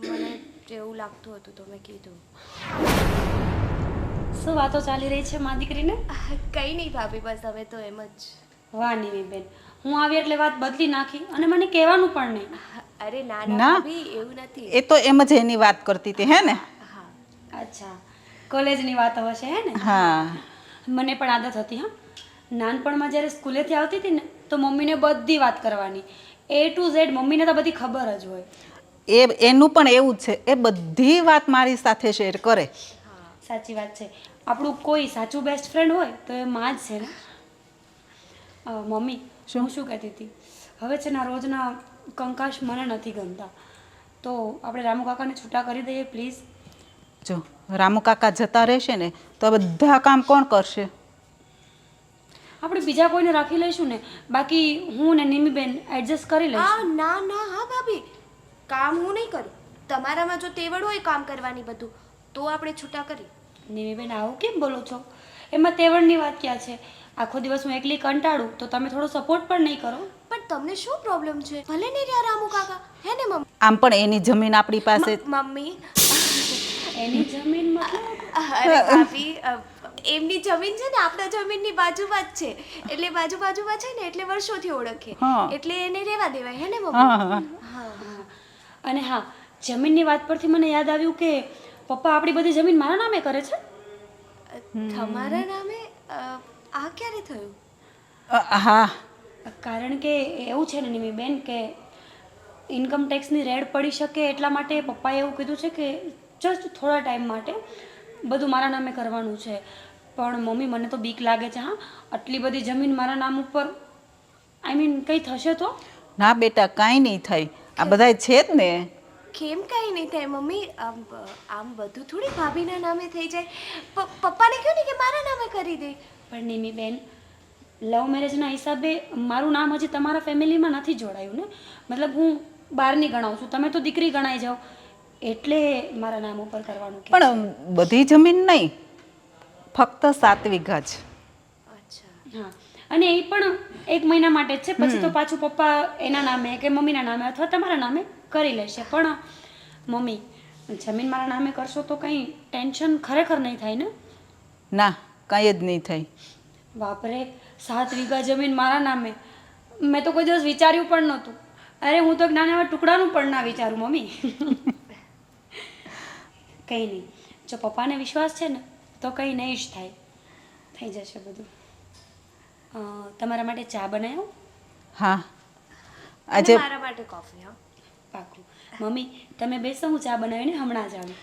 મને જેવું લાગતું હતું તો મેં કીધું. શું વાતો ચાલી રહી છે મા દીકરીને? કંઈ નહીં ભાભી, બસ હવે તો એમ જ. વાહ નિમી બેન, હું આવી એટલે વાત બદલી નાખી અને મને કહેવાનું પણ નહીં. અરે ના ના. ના ભાભી, એવું નથી. એ તો એમ જ એની વાત કરતી હતી, હે ને? હા. અચ્છા, કોલેજની વાતો હશે હે ને? હા. મને પણ આદત હતી. હા, નાનપણમાં જ્યારે સ્કૂલેથી આવતી હતી ને તો મમ્મીને બધી વાત કરવાની. A to Z મમ્મીને તો બધી ખબર જ હોય. એનું પણ એવું જ છે, એ બધી વાત મારી સાથે શેર કરે. સાચી વાત છે. આપણું કોઈ સાચું બેસ્ટ ફ્રેન્ડ હોય તો એ માં જ છે ને. મમ્મી, હું શું કહેતી હતી, હવે છે ને આ રોજના કંકાશ મને નથી ગમતા, તો આપણે રામુ કાકાને છૂટા કરી દઈએ પ્લીઝ. જો રામુ કાકા જતા રહેશે ને તો આ બધા કામ કોણ કરશે? આપણે બીજા કોઈને રાખી લઈશું ને, બાકી હું ને નિમીબેન એડજસ્ટ કરી લઈશું. ના ના, હા ભાભી, કામ હું નહીં કરું. તમારામાં જો તેવડ હોય કામ કરવાની બધું, તો આપણે છૂટા કરી. નિમીબેન આવું કેમ બોલો છો? એમાં તેવડની વાત ક્યાં છે? આખો દિવસ હું એકલી કંટાળું તો તમે થોડો સપોર્ટ પણ નહીં કરો. પણ તમને શું પ્રોબ્લેમ છે? ભલે નહીં રહ્યા રામુ કાકા, હે ને મમ્મી? આમ પણ એની જમીન આપણી પાસે. મમ્મી, એની જમીન મતલબ? અરે ભાભી, એમની જમીન છે ને આપણા જમીનની બાજુમાં જ છે. એટલે બાજુમાં છે ને એટલે વર્ષોથી ઓળખે. હા. એટલે એને રહેવા દેવાય, હે ને હા, મમ્મી? હા. હા. અને હા, જમીનની વાત પરથી મને યાદ આવ્યું કે પપ્પા આપણી બધી જમીન મારા નામે કરે છે. તમારા નામે? આ ક્યારે થયું? હા. કારણ કે એવું છે ને નિમીબેન કે ઇન્કમ ટેક્સની રેડ પડી શકે એટલા માટે પપ્પાએ એવું કીધું છે કે જસ્ટ થોડા ટાઈમ માટે બધું મારા નામે કરવાનું છે. પણ મમ્મી મને તો બીક લાગે છે. હા, આટલી બધી જમીન મારા નામ ઉપર, આઈ મીન કંઈ થશે તો? ના બેટા, કાંઈ નહીં થાય. આ બધાય છે જ ને. કેમ કાંઈ નહીં થાય મમ્મી? આમ બધું થોડી ભાભીના નામે થઈ જાય. પપ્પાને કહો ને કે મારા નામે કરી દે. પણ નિમીબેન, લવ મેરેજના હિસાબે મારું નામ હજી તમારા ફેમિલીમાં નથી જોડાયું ને, મતલબ હું બહારની ગણાવું છું, તમે તો દીકરી ગણાઈ જાઓ, એટલે મારા નામ ઉપર કરવાનું કે પણ બધી જમીન નહીં, ફક્ત 7 વીઘા જ. અચ્છા. હા, અને એ પણ 1 મહિના માટે જ છે, પછી તો પાછું પપ્પા એના નામે કે મમ્મીના નામે અથવા તમારા નામે કરી લેશે. પણ મમ્મી, જમીન મારા નામે કરશો તો કંઈ ટેન્શન ખરેખર નહીં થાય ને? ના, કાંઈ જ નહીં થાય. બાપરે, 7 વીઘા જમીન મારા નામે, મેં તો કોઈ દિવસ વિચાર્યું પણ નહોતું. અરે હું તો એક નાના એવા ટુકડાનું પણ ના વિચારું મમ્મી. કંઈ નહીં, જો પપ્પાને વિશ્વાસ છે ને તો કંઈ નહીં જ થાય, થઈ જશે બધું. તમારા માટે ચા બનાવ્યો? હા, અને આજે મારા માટે કોફી. હા, પાકું. મમ્મી તમે બેસો, હું ચા બનાવીને હમણાં જ આવું.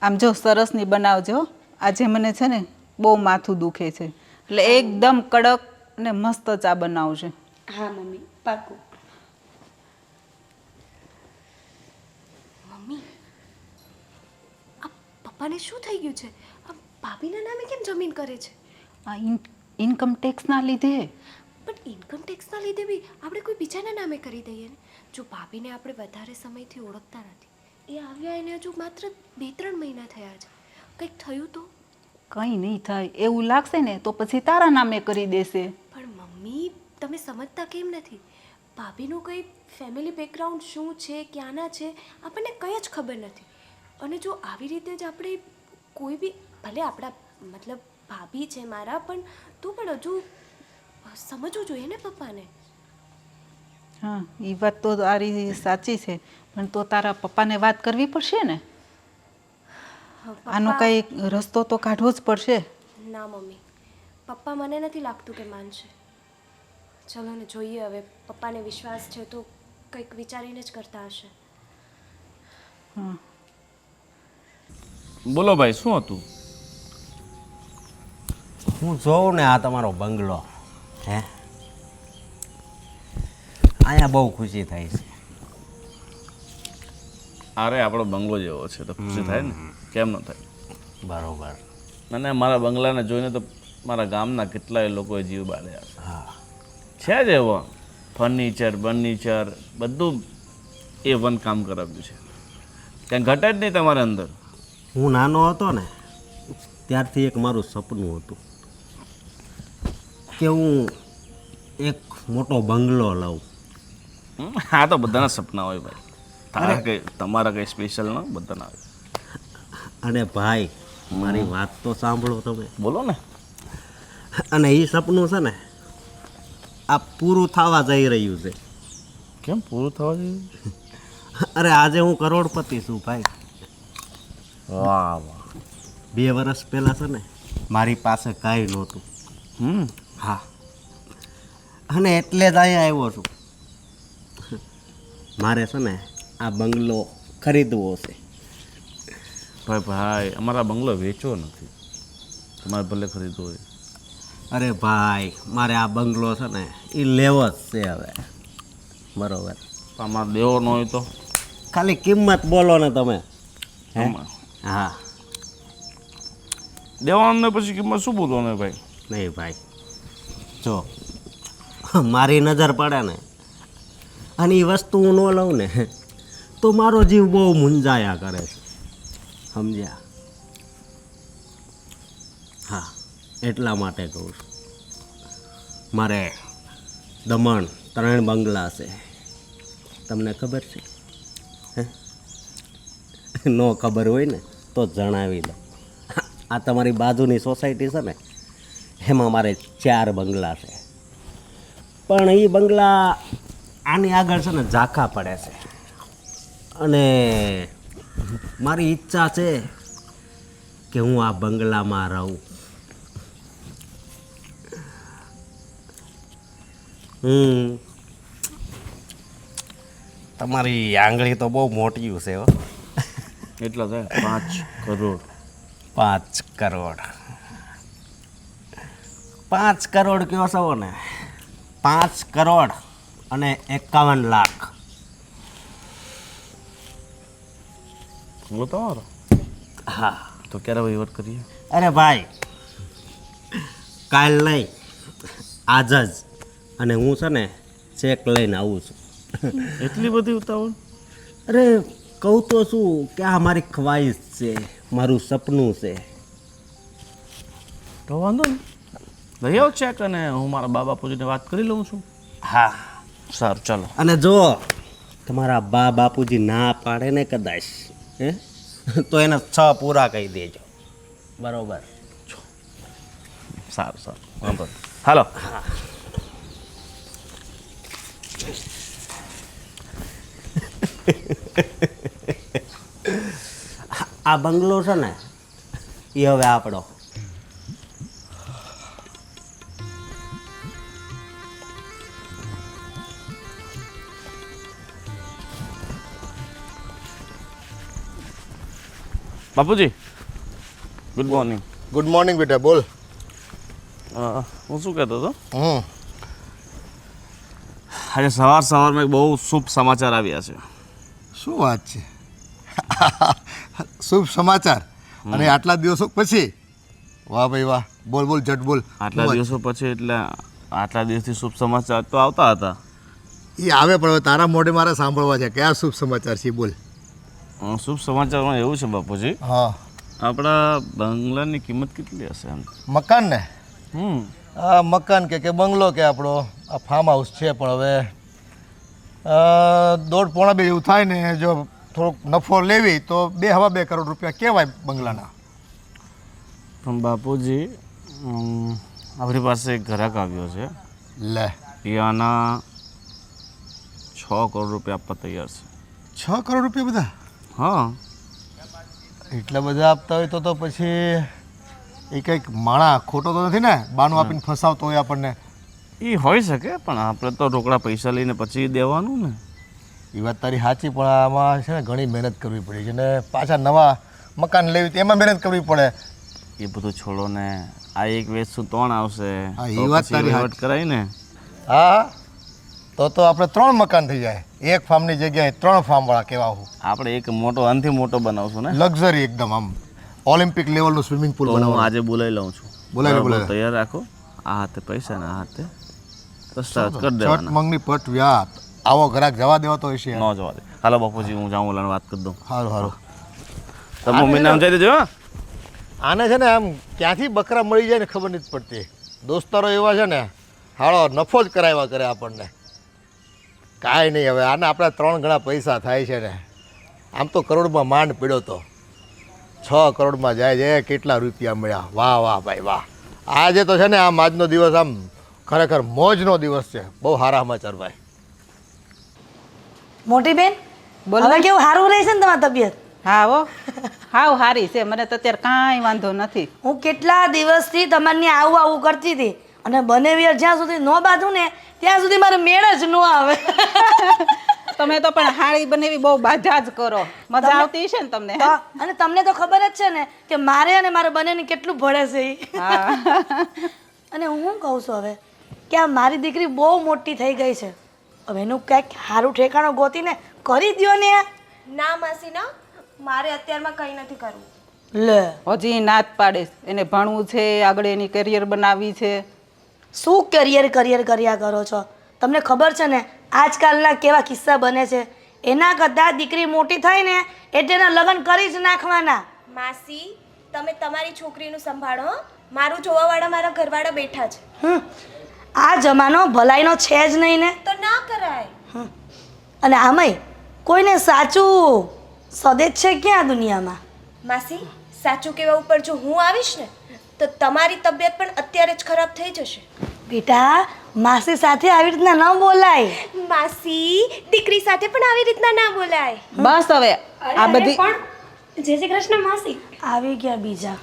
આમ જો સરસની બનાવજો. આજે મને છે ને બહુ માથું દુખે છે, એટલે એકદમ કડક ને મસ્ત ચા બનાવશે. હા મમ્મી, પાકું. મમ્મી, આ પપ્પાને શું થઈ ગયું છે? આ ભાભીના નામે કેમ જમીન કરે છે? આ ઇન્કમ ટેક્સના લીધે. પણ ઇન્કમ ટેક્સના લીધે બી આપણે કોઈ બીજાના નામે કરી દઈએ ને. જો ભાભીને આપણે વધારે સમયથી ઓળખતા નથી, એ આવ્યા એને હજુ માત્ર 2-3 મહિના થયા છે, કંઈક થયું તો? કંઈ નહીં થાય, એવું લાગશે ને તો પછી તારા નામે કરી દેશે. પણ મમ્મી, તમે સમજતા કેમ નથી? ભાભીનું કંઈ ફેમિલી બેકગ્રાઉન્ડ શું છે, ક્યાંના છે, આપણને કંઈ જ ખબર નથી. અને જો આવી રીતે જ આપણે કોઈ બી, ભલે આપણા મતલબ ભાભી છે મારા, પણ તું પણ હજુ સમજવું જોઈએ ને પપ્પાને. હા, એ વાત તો તારી સાચી છે, પણ તો તારા પપ્પાને વાત કરવી પડશે ને. આનો કંઈ રસ્તો તો કાઢવો જ પડશે. ના મમ્મી, પપ્પા મને નથી લાગતું કે માનશે. ચલો ને જોઈએ, હવે પપ્પાને વિશ્વાસ છે તો કંઈક વિચારીને જ કરતા હશે. બોલો ભાઈ, શું હતું? હું જોઉં ને આ તમારો બંગલો, હે, અહીંયા બહુ ખુશી થાય છે. અરે આપણો બંગલો જેવો છે તો ખુશી થાય ને, કેમ ન થાય? બરોબર. અને મારા બંગલાને જોઈને તો મારા ગામના કેટલાય લોકોએ જીવ બાળ્યા છે જ એવો. ફર્નિચર બધું A1 કામ કરાવ્યું છે, ક્યાં ઘટે જ નહીં તમારા અંદર. હું નાનો હતો ને ત્યારથી એક મારું સપનું હતું કે હું એક મોટો બંગલો લઉં. હા, તો બધાના સપના હોય ભાઈ, તમારા કંઈ સ્પેશિયલ ન, બધાના હોય. અને ભાઈ, મારી વાત તો સાંભળો તમે. બોલો ને. અને એ સપનું છે ને આ પૂરું થવા જઈ રહ્યું છે. કેમ પૂરું થવા જોઈએ? અરે આજે હું કરોડપતિ છું ભાઈ. વાહ વાહ. 2 વર્ષ પહેલાં છે ને મારી પાસે કાંઈ નહોતું. હા, અને એટલે જ અહીંયા આવ્યો છું. મારે છે ને આ બંગલો ખરીદવો છે. ભાઈ અમારા બંગલો વેચવો નથી, તમારે ભલે ખરીદવો હોય. અરે ભાઈ, મારે આ બંગલો છે ને એ લેવો જ છે હવે. બરોબર. અમારે દેવો ન હોય તો ખાલી કિંમત બોલો ને તમે. હે? હા. દેવાનું ને પછી કિંમત શું બોલવાનું ભાઈ? નહીં ભાઈ, જો મારી નજર પડે ને અને એ વસ્તુ હું ન લઉં ને તો મારો જીવ બહુ મૂંઝાયા કરે છે, સમજ્યા? હા, એટલા માટે કહું છું. મારે દમણ 3 બંગલા છે, તમને ખબર છે? હે? ન ખબર હોય ને તો જણાવી દો. આ તમારી બાજુની સોસાયટી છે ને એમાં મારે 4 બંગલા છે, પણ એ બંગલા આની આગળ છે ને ઝાંખા પડે છે. અને મારી ઈચ્છા છે કે હું આ બંગલામાં રહું. તમારી આંગળી તો બહુ મોટી છે હો. એટલા થાય 5 કરોડ. 5 કરોડ 5 કરોડ કયો છો ને? 5 કરોડ અને 51 લાખ. બોલો તમારો. હા. તો ક્યારે વહીવટ કરીએ? અરે ભાઈ, કાલ નહીં, આજ જ. અને હું છે ને ચેક લઈને આવું છું. એટલી બધી ઉતાવળ? અરે કહું તો શું કે આ મારી ખ્વાહિશ છે, મારું સપનું છે. તો વાંધો નહીં, લઈ આવો ચેક અને હું મારા બા બાપુજીને વાત કરી લઉં છું. હા, સારું ચાલો. અને જો તમારા બા બાપુજી ના પાડે ને કદાચ હે તો એને 6 પૂરા કહી દેજો. બરોબર? સારું સારું, વાંધો નહીં. હાલો. આ બંગલો છે ને એ હવે આપણો. બાપુજી, ગુડ મોર્નિંગ. ગુડ મોર્નિંગ બેટા, બોલ. હું શું કહેતો હતો, હમ આજે સવારમાં એક બહુ શુભ સમાચાર આવ્યા છે. શું વાત છે? શુભ સમાચાર? અને આટલા દિવસો પછી? વાહ ભાઈ વાહ, બોલ બોલ જટ બોલ. આટલા દિવસો પછી એટલે આટલા દિવસથી શુભ સમાચાર તો આવતા હતા. એ આવે પણ હવે તારા મોઢે મારે સાંભળવા છે. કયા શુભ સમાચાર છે બોલ. શુભ સમાચારમાં એવું છે બાપુજી, હા, આપણા બંગલાની કિંમત કેટલી હશે એમ? મકાન ને? હમ આ મકાન કે બંગલો કે આપણો આ ફાર્મ હાઉસ છે, પણ હવે 1.5-2 જેવું થાય ને. જો થોડોક નફો લેવી તો 2-2 કરોડ રૂપિયા કહેવાય બંગલાના. પણ બાપુજી, આપણી પાસે એક ગ્રાહક આવ્યો છે, લે, એ આના 6 કરોડ રૂપિયા આપવા તૈયાર છે. 6 કરોડ રૂપિયા બધા? હા, એટલા બધા આપતા હોય તો પછી એ કંઈક માણા ખોટો તો નથી ને, બાનું આપીને ફસાવતો હોય આપણને? એ હોઈ શકે, પણ આપણે તો રોકડા પૈસા લઈને પછી દેવાનું ને. એ વાત તારી સાચી, પણ આમાં છે ને ઘણી મહેનત કરવી પડી છે ને પાછા નવા મકાન લેવી તો એમાં મહેનત કરવી પડે. એ બધું છોડો ને, આ એક વેચશું 3 આવશે. હા, એ તો વાત પછી તારી વહીવટ સાચી. કરાય ને. હા, તો આપણે 3 મકાન થઈ જાય. એક ફાર્મની જગ્યાએ 3 ફાર્મવાળા કહેવા હું. આપણે એક મોટો આનથી મોટો બનાવશું ને. લક્ઝરી એકદમ, આમ ઓલિમ્પિક લેવલનું સ્વિમિંગ પુલ તો હું બનાવવાનું. આજે બોલાવી લઉં છું. બોલાવી લે, બરાબર, બોલાવી લે. તૈયાર રાખો. આ હાથે પૈસા ને આ હાથે દસ્તાવેજ કરી ચટ દેવાના. મંગની પટ વ્યાત. આવો ગ્રાહક જવા દેવા તો હશે. ન જવા દે. હાલો બાપુજી, હું જાઉં ઓલાને વાત કરી દઉં. સારું સારું. તમે મમ્મીને સમજાવી દેજો. હા, આને છે ને આમ ક્યાંથી બકરા મળી જાય ને ખબર નથી પડતી. દોસ્તારો એવા છે ને, હાળો નફો જ કરાવ્યા કરે આપણને. કાંઈ નહીં, હવે આને આપણા 3 ગણા પૈસા થાય છે ને. આમ તો કરોડમાં માંડ પીડ્યો તો 6 કરોડમાં જાય છે. કેટલા રૂપિયા મળ્યા! વાહ વાહ ભાઈ વાહ. આજે તો છે ને આમ આજનો દિવસ આમ ખરેખર મોજનો દિવસ છે. બહુ સારા સમાચાર ભાઈ. મોટી બેન, બોલો. હવે કેવું સારું રહેશે ને તમારી તબિયત? હા હો, હાવ હારી છે, મને તો અત્યારે કાંઈ વાંધો નથી. હું કેટલા દિવસથી તમારની આવું આવું કરતી હતી, અને બનેવી જ્યાં સુધી ન બાંધું ને ત્યાં સુધી મારે મેળ જ ન આવે. તમે તો પણ હાળી બનેવી બહુ બાજા જ કરો. મજા આવતી છે ને તમને? હે? હા, અને તમને તો ખબર જ છે ને કે મારે અને મારા બંનેને કેટલું ભળે છે ઈ. હા. અને હું શું કહું છું હવે કે આ મારી દીકરી બહુ મોટી થઈ ગઈ છે, હવે એનું કંઈક સારું ઠેકાણું ગોતીને કરી દ્યો ને. ના માસી ના, મારે અત્યારમાં કંઈ નથી કરવું. લે, હજી નાત પાડીશ. એને ભણવું છે, આગળ એની કરિયર બનાવવી છે. શું કરિયર કર્યા કરો છો? તમને ખબર છે ને આજકાલના કેવા કિસ્સા બને છે? એના કરતાં દીકરી મોટી થાય ને એટલે એના લગ્ન કરી જ નાખવાના. માસી, તમે તમારી છોકરીનું સંભાળો હો. મારું જોવાવાળા મારા ઘરવાળા બેઠા છે. આ જમાનો ભલાઈનો છે જ નહીં ને. તો ના કરાય. અને આમાંય કોઈને સાચું સદે છે ક્યાં દુનિયામાં? માસી, સાચું કહેવા ઉપર જો હું આવીશ ને તો તમારી તબિયત પણ અત્યારે જ ખરાબ થઈ જશે. બેટા, માસી સાથે આવી રીતના ન બોલાય. માસી, દીકરી સાથે પણ આવી રીતના ના બોલાય. બસ હવે આ બધી જય શ્રી કૃષ્ણ માસી. આવી ગયા બીજા.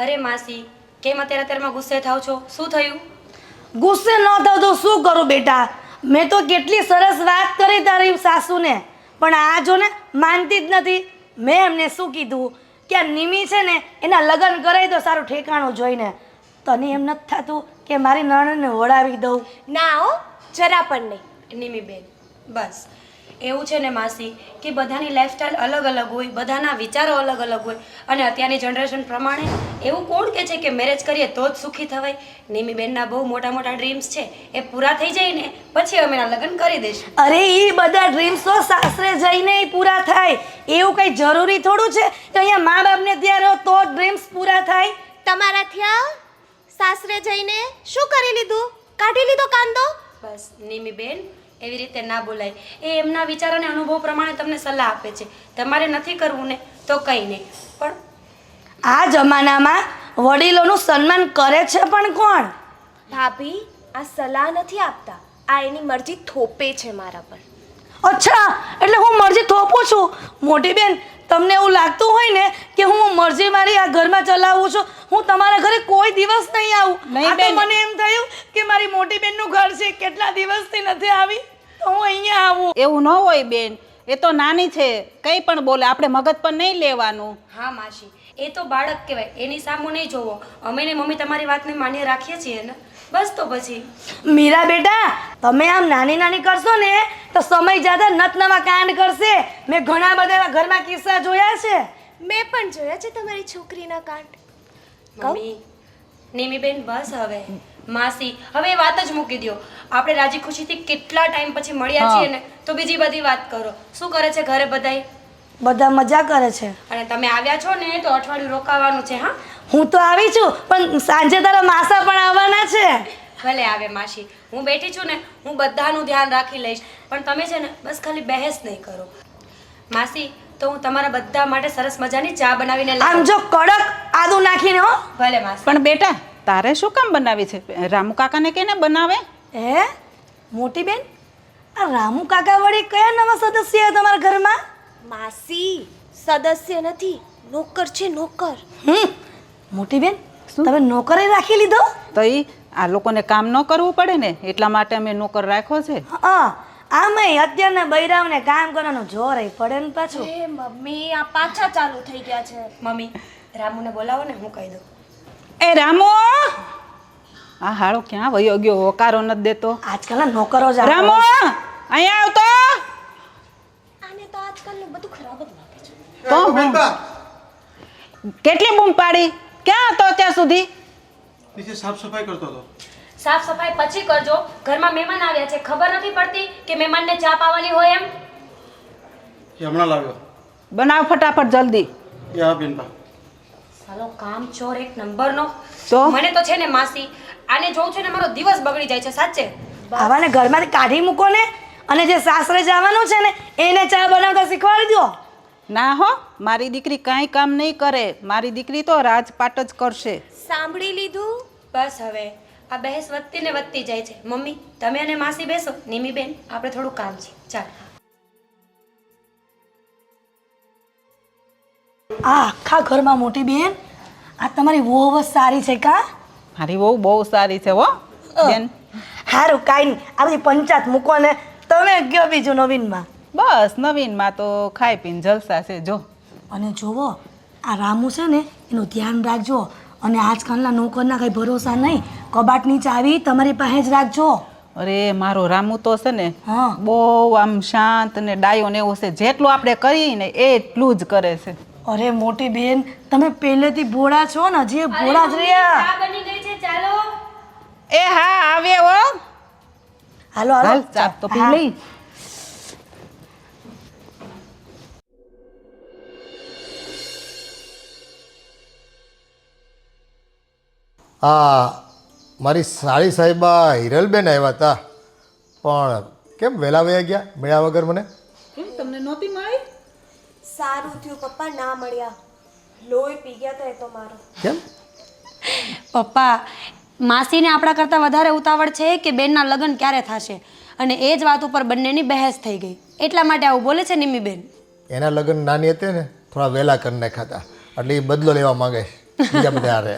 અરે માસી, કેમ અત્યારમાં ગુસ્સે થાવ છો? શું થયું? ગુસ્સે ન થાવ તો શું કરું બેટા? મેં તો કેટલી સરસ વાત કરી તારી સાસુને, પણ આ જો ને માનતી જ નથી. મેં એમને શું કીધું કે આ નિમી છે ને એના લગ્ન કરાવી દો સારું ઠેકાણું જોઈને. તને એમ નથી થતું કે મારી નણંદને વળાવી દઉં? ના હો, જરા પણ નહીં. નિમી બેન, બસ એવું છે ને માસી કે બધાની લાઈફસ્ટાઈલ અલગ અલગ હોય, બધાના વિચારો અલગ અલગ હોય, અને અત્યારની જનરેશન પ્રમાણે એવું કોણ કહે છે કે મેરેજ કરીએ તો જ સુખી થવાય? નિમીબેનના બહુ મોટા મોટા ડ્રીમ્સ છે, એ પૂરા થઈ જાય ને પછી અમે લગ્ન કરી દઈશું. અરે એ બધા ડ્રીમ્સ તો સાસરે જઈને પૂરા થાય, એવું કઈ જરૂરી થોડું છે કે અહીંયા મા બાપને ત્યાં રહો તો ડ્રીમ્સ પૂરા થાય? તમારા થયા સાસરે જઈને શું કરી લીધું? કાઢી લીધો કાંદો? બસ નિમીબેન, એવી રીતે ના બોલાય. એ એમના વિચાર અને અનુભવ પ્રમાણે તમને સલાહ આપે છે. તમારે નથી કરવું ને તો કંઈ નહીં, પણ આ જમાનામાં વડીલોનું સન્માન કરે છે પણ કોણ? ભાભી, આ સલાહ નથી આપતા, આ એની મરજી થોપે છે મારા પર. અચ્છા, એટલે હું મરજી થોપું છું? મોટી બેન, તમને એવું લાગતું હોય ને કે હું મરજી મારી આ ઘરમાં ચલાવું છું, હું તમારા ઘરે કોઈ દિવસ નહીં આવું. નહીં આ તો બેન. મને એમ થયું કે મારી મોટી બેનનું ઘર છે, કેટલા દિવસથી નથી આવી, તો હું અહીંયા આવું. એવું ન હોય બેન, એ તો નાની છે, કંઈ પણ બોલે, આપણે મગજ પર નહીં લેવાનું. હા માસી, એ તો બાળક કહેવાય, એની સામું નહીં જોવો. અમે ને મમ્મી તમારી વાતને માન્ય રાખીએ છીએ ને, બસ તો પછી. મીરા બેટા, તમે આમ નાની નાની કરશો ને તો સમય જ્યાદા નત નવા કાંડ કરશે. મેં ઘણા બધા એવા ઘરમાં કિસ્સા જોયા છે. મેં પણ જોયા છે તમારી છોકરીના કાંડ. મમ્મી, નિમીબેન બસ હવે. માસી, હવે એ વાત જ મૂકી દો. આપણે રાજી ખુશીથી કેટલા ટાઈમ પછી મળ્યા છીએ ને, તો બીજી બધી વાત કરો. શું કરે છે ઘરે બધાય? બધા મજા કરે છે. અને તમે આવ્યા છો ને તો અઠવાડિયું રોકાવાનું છે. હા, હું તો આવી છું, પણ સાંજે તારા માસા પણ આવવાના છે. ભલે આવે માસી, હું બેઠી છું ને, હું બધાનું ધ્યાન રાખી લઈશ. પણ તમે છે ને બસ ખાલી બહેસ નહીં કરો. માસી, તો હું તમારા બધા માટે સરસ મજાની ચા બનાવીને આમ લાવું. જો કડક આદુ નાખીને હો. ભલે માસી. પણ બેટા, તારે શું કામ બનાવી છે? રામુ કાકાને કેને બનાવે? હે મોટી બેન, આ રામુ કાકા વળી કયા નવા સદસ્ય છે તમારા ઘરમાં? માસી, સદસ્ય નથી, નોકર છે, નોકર. મોટી બેન, તમે નોકરે રાખી લીધો? તો એ આ લોકોને કામ ન કરવું પડે ને, એટલા માટે અમે નોકર રાખ્યો છે. હા, આમાંય અત્યારના બૈરાઓને કામ કરવાનું જોર પડે ને પાછું. એ મમ્મી, આ પાછા ચાલુ થઈ ગયા છે. મમ્મી, રામુને બોલાવો ને, હું કહી દઉં. એ રામુ, આ હાળો ક્યાં વયો ગયો? હોકારો નથી દેતો. આજકાલના નોકરો જ આવા રામુ, હોય. અહીંયા આવતો. આને તો આજકાલનું બધું ખરાબ જ લાગે છે. તો હું કેટલી બૂમ પાડી, ક્યાં હતો અત્યાર સુધી? નીચે સાફ સફાઈ કરતો હતો. સાફ સફાઈ પછી કરજો. ઘરમાં મહેમાન આવ્યા છે, ખબર નથી પડતી કે મહેમાનને ચા પાવાની હોય એમ. એ હમણાં લાવ્યો. બનાવ ફટાફટ જલ્દી. એ હા બેનપા. સાલો કામ ચોર એક નંબરનો. તો? મને તો છે ને માસી, આને જોઉં છું ને મારો દિવસ બગડી જાય છે સાચે. આવાને ઘરમાંથી કાઢી મૂકો ને, અને જે સાસરે જવાનું છે ને એને ચા બનાવતા શીખવાડી દો. ના હો, મારી દીકરી કાંઈ કામ નહીં કરે. મારી દીકરી તો રાજપાટ જ કરશે. સાંભળી લીધું? બસ હવે આ બહેસ વધતી ને વધતી જાય છે. મમ્મી, તમે અને માસી બેસો. નિમીબેન, આપણે થોડું કામ છે, ચાલ. આ આખા ઘરમાં મોટી બેન, આ તમારી વહુ જ સારી છે કા? મારી વહુ બહુ સારી છે હો બેન. સારું, કાંઈ નહીં, આ બધી પંચાયત મૂકો ને તમે કયો બીજું નવીનમાં. બસ નવીનમાં તો ખાઈ પીને જલસા છે જો. અને જોવો, આ રામુ છે ને એનું ધ્યાન રાખજો, અને આજકાલના નોકરના કંઈ ભરોસા નહીં. કબાટની ચાવી તમારી પાસે જ રાખજો. અરે મારો રામુ તો છે ને હા. બહુ આમ શાંત ને ડાયો ને એવો છે. જેટલું આપણે કરીએ ને એટલું જ કરે છે. અરે મોટી બેન, તમે પહેલેથી ભોળા છો ને, હજી એ ભોળા જ રહ્યા. ચા બની ગઈ છે, ચાલો. એ હા આવે હો. હાલો હાલ હાલો, ચા તો પી હા. લઈ. હા, મારી સાળી સાહેબા હિરલબેન આવ્યા હતા, પણ કેમ વહેલા વયા ગયા મળ્યા વગર મને? કેમ તમને નહોતી મળી? સારું થયું પપ્પા ના મળ્યા, લોહી પી ગયા હતા એ તો મારો. કેમ? પપ્પા, માસીને આપણા કરતાં વધારે ઉતાવળ છે કે બેનના લગ્ન ક્યારે થશે, અને એ જ વાત ઉપર બંનેની બહેસ થઈ ગઈ. એટલા માટે આવું બોલે છે નિમીબેન. એના લગ્ન નાની હતી ને થોડા વહેલા કરી નાખ્યા હતા, એટલે એ બદલો લેવા માંગે છે બીજા બધા હારે.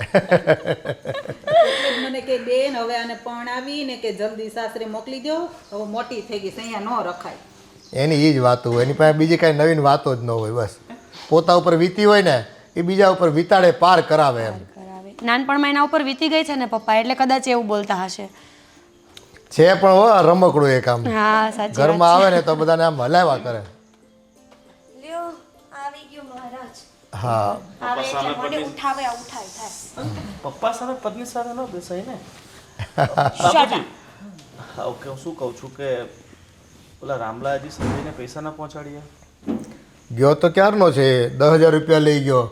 મને કે બેન હવે આને પરણાવી ને કે જલ્દી સાસરે મોકલી દો, હવે મોટી થઈ ગઈ છે, અહીંયા ન રખાય. એની એ જ વાતો હોય, એની પાસે બીજી કાંઈ નવીન વાતો જ ન હોય. બસ પોતા ઉપર વીતી હોય ને એ બીજા ઉપર વિતાડે પાર કરાવે એમ. નાનપણમાં એના ઉપર વીતી ગઈ છે ને પપ્પા, એટલે કદાચ એવું બોલતા હશે. છે પણ હો રમકડું એક આમ હા સાચી ઘરમાં આવે ને તો બધાને આમ હલાવ્યા કરે. લ્યો આવી ગયો મહારાજ. હા આવે એટલે મને ઉઠાવે ઉઠાય થાય. પપ્પા સામે પત્ની સાથે ન બેસાય ને. બાપુજી ઓકે હું શું કહું છું કે ઓલા રામલાજી સંજયને પૈસા ના પહોંચાડ્યા. ગયો તો ક્યારનો છે, 10,000 રૂપિયા લઈ ગયો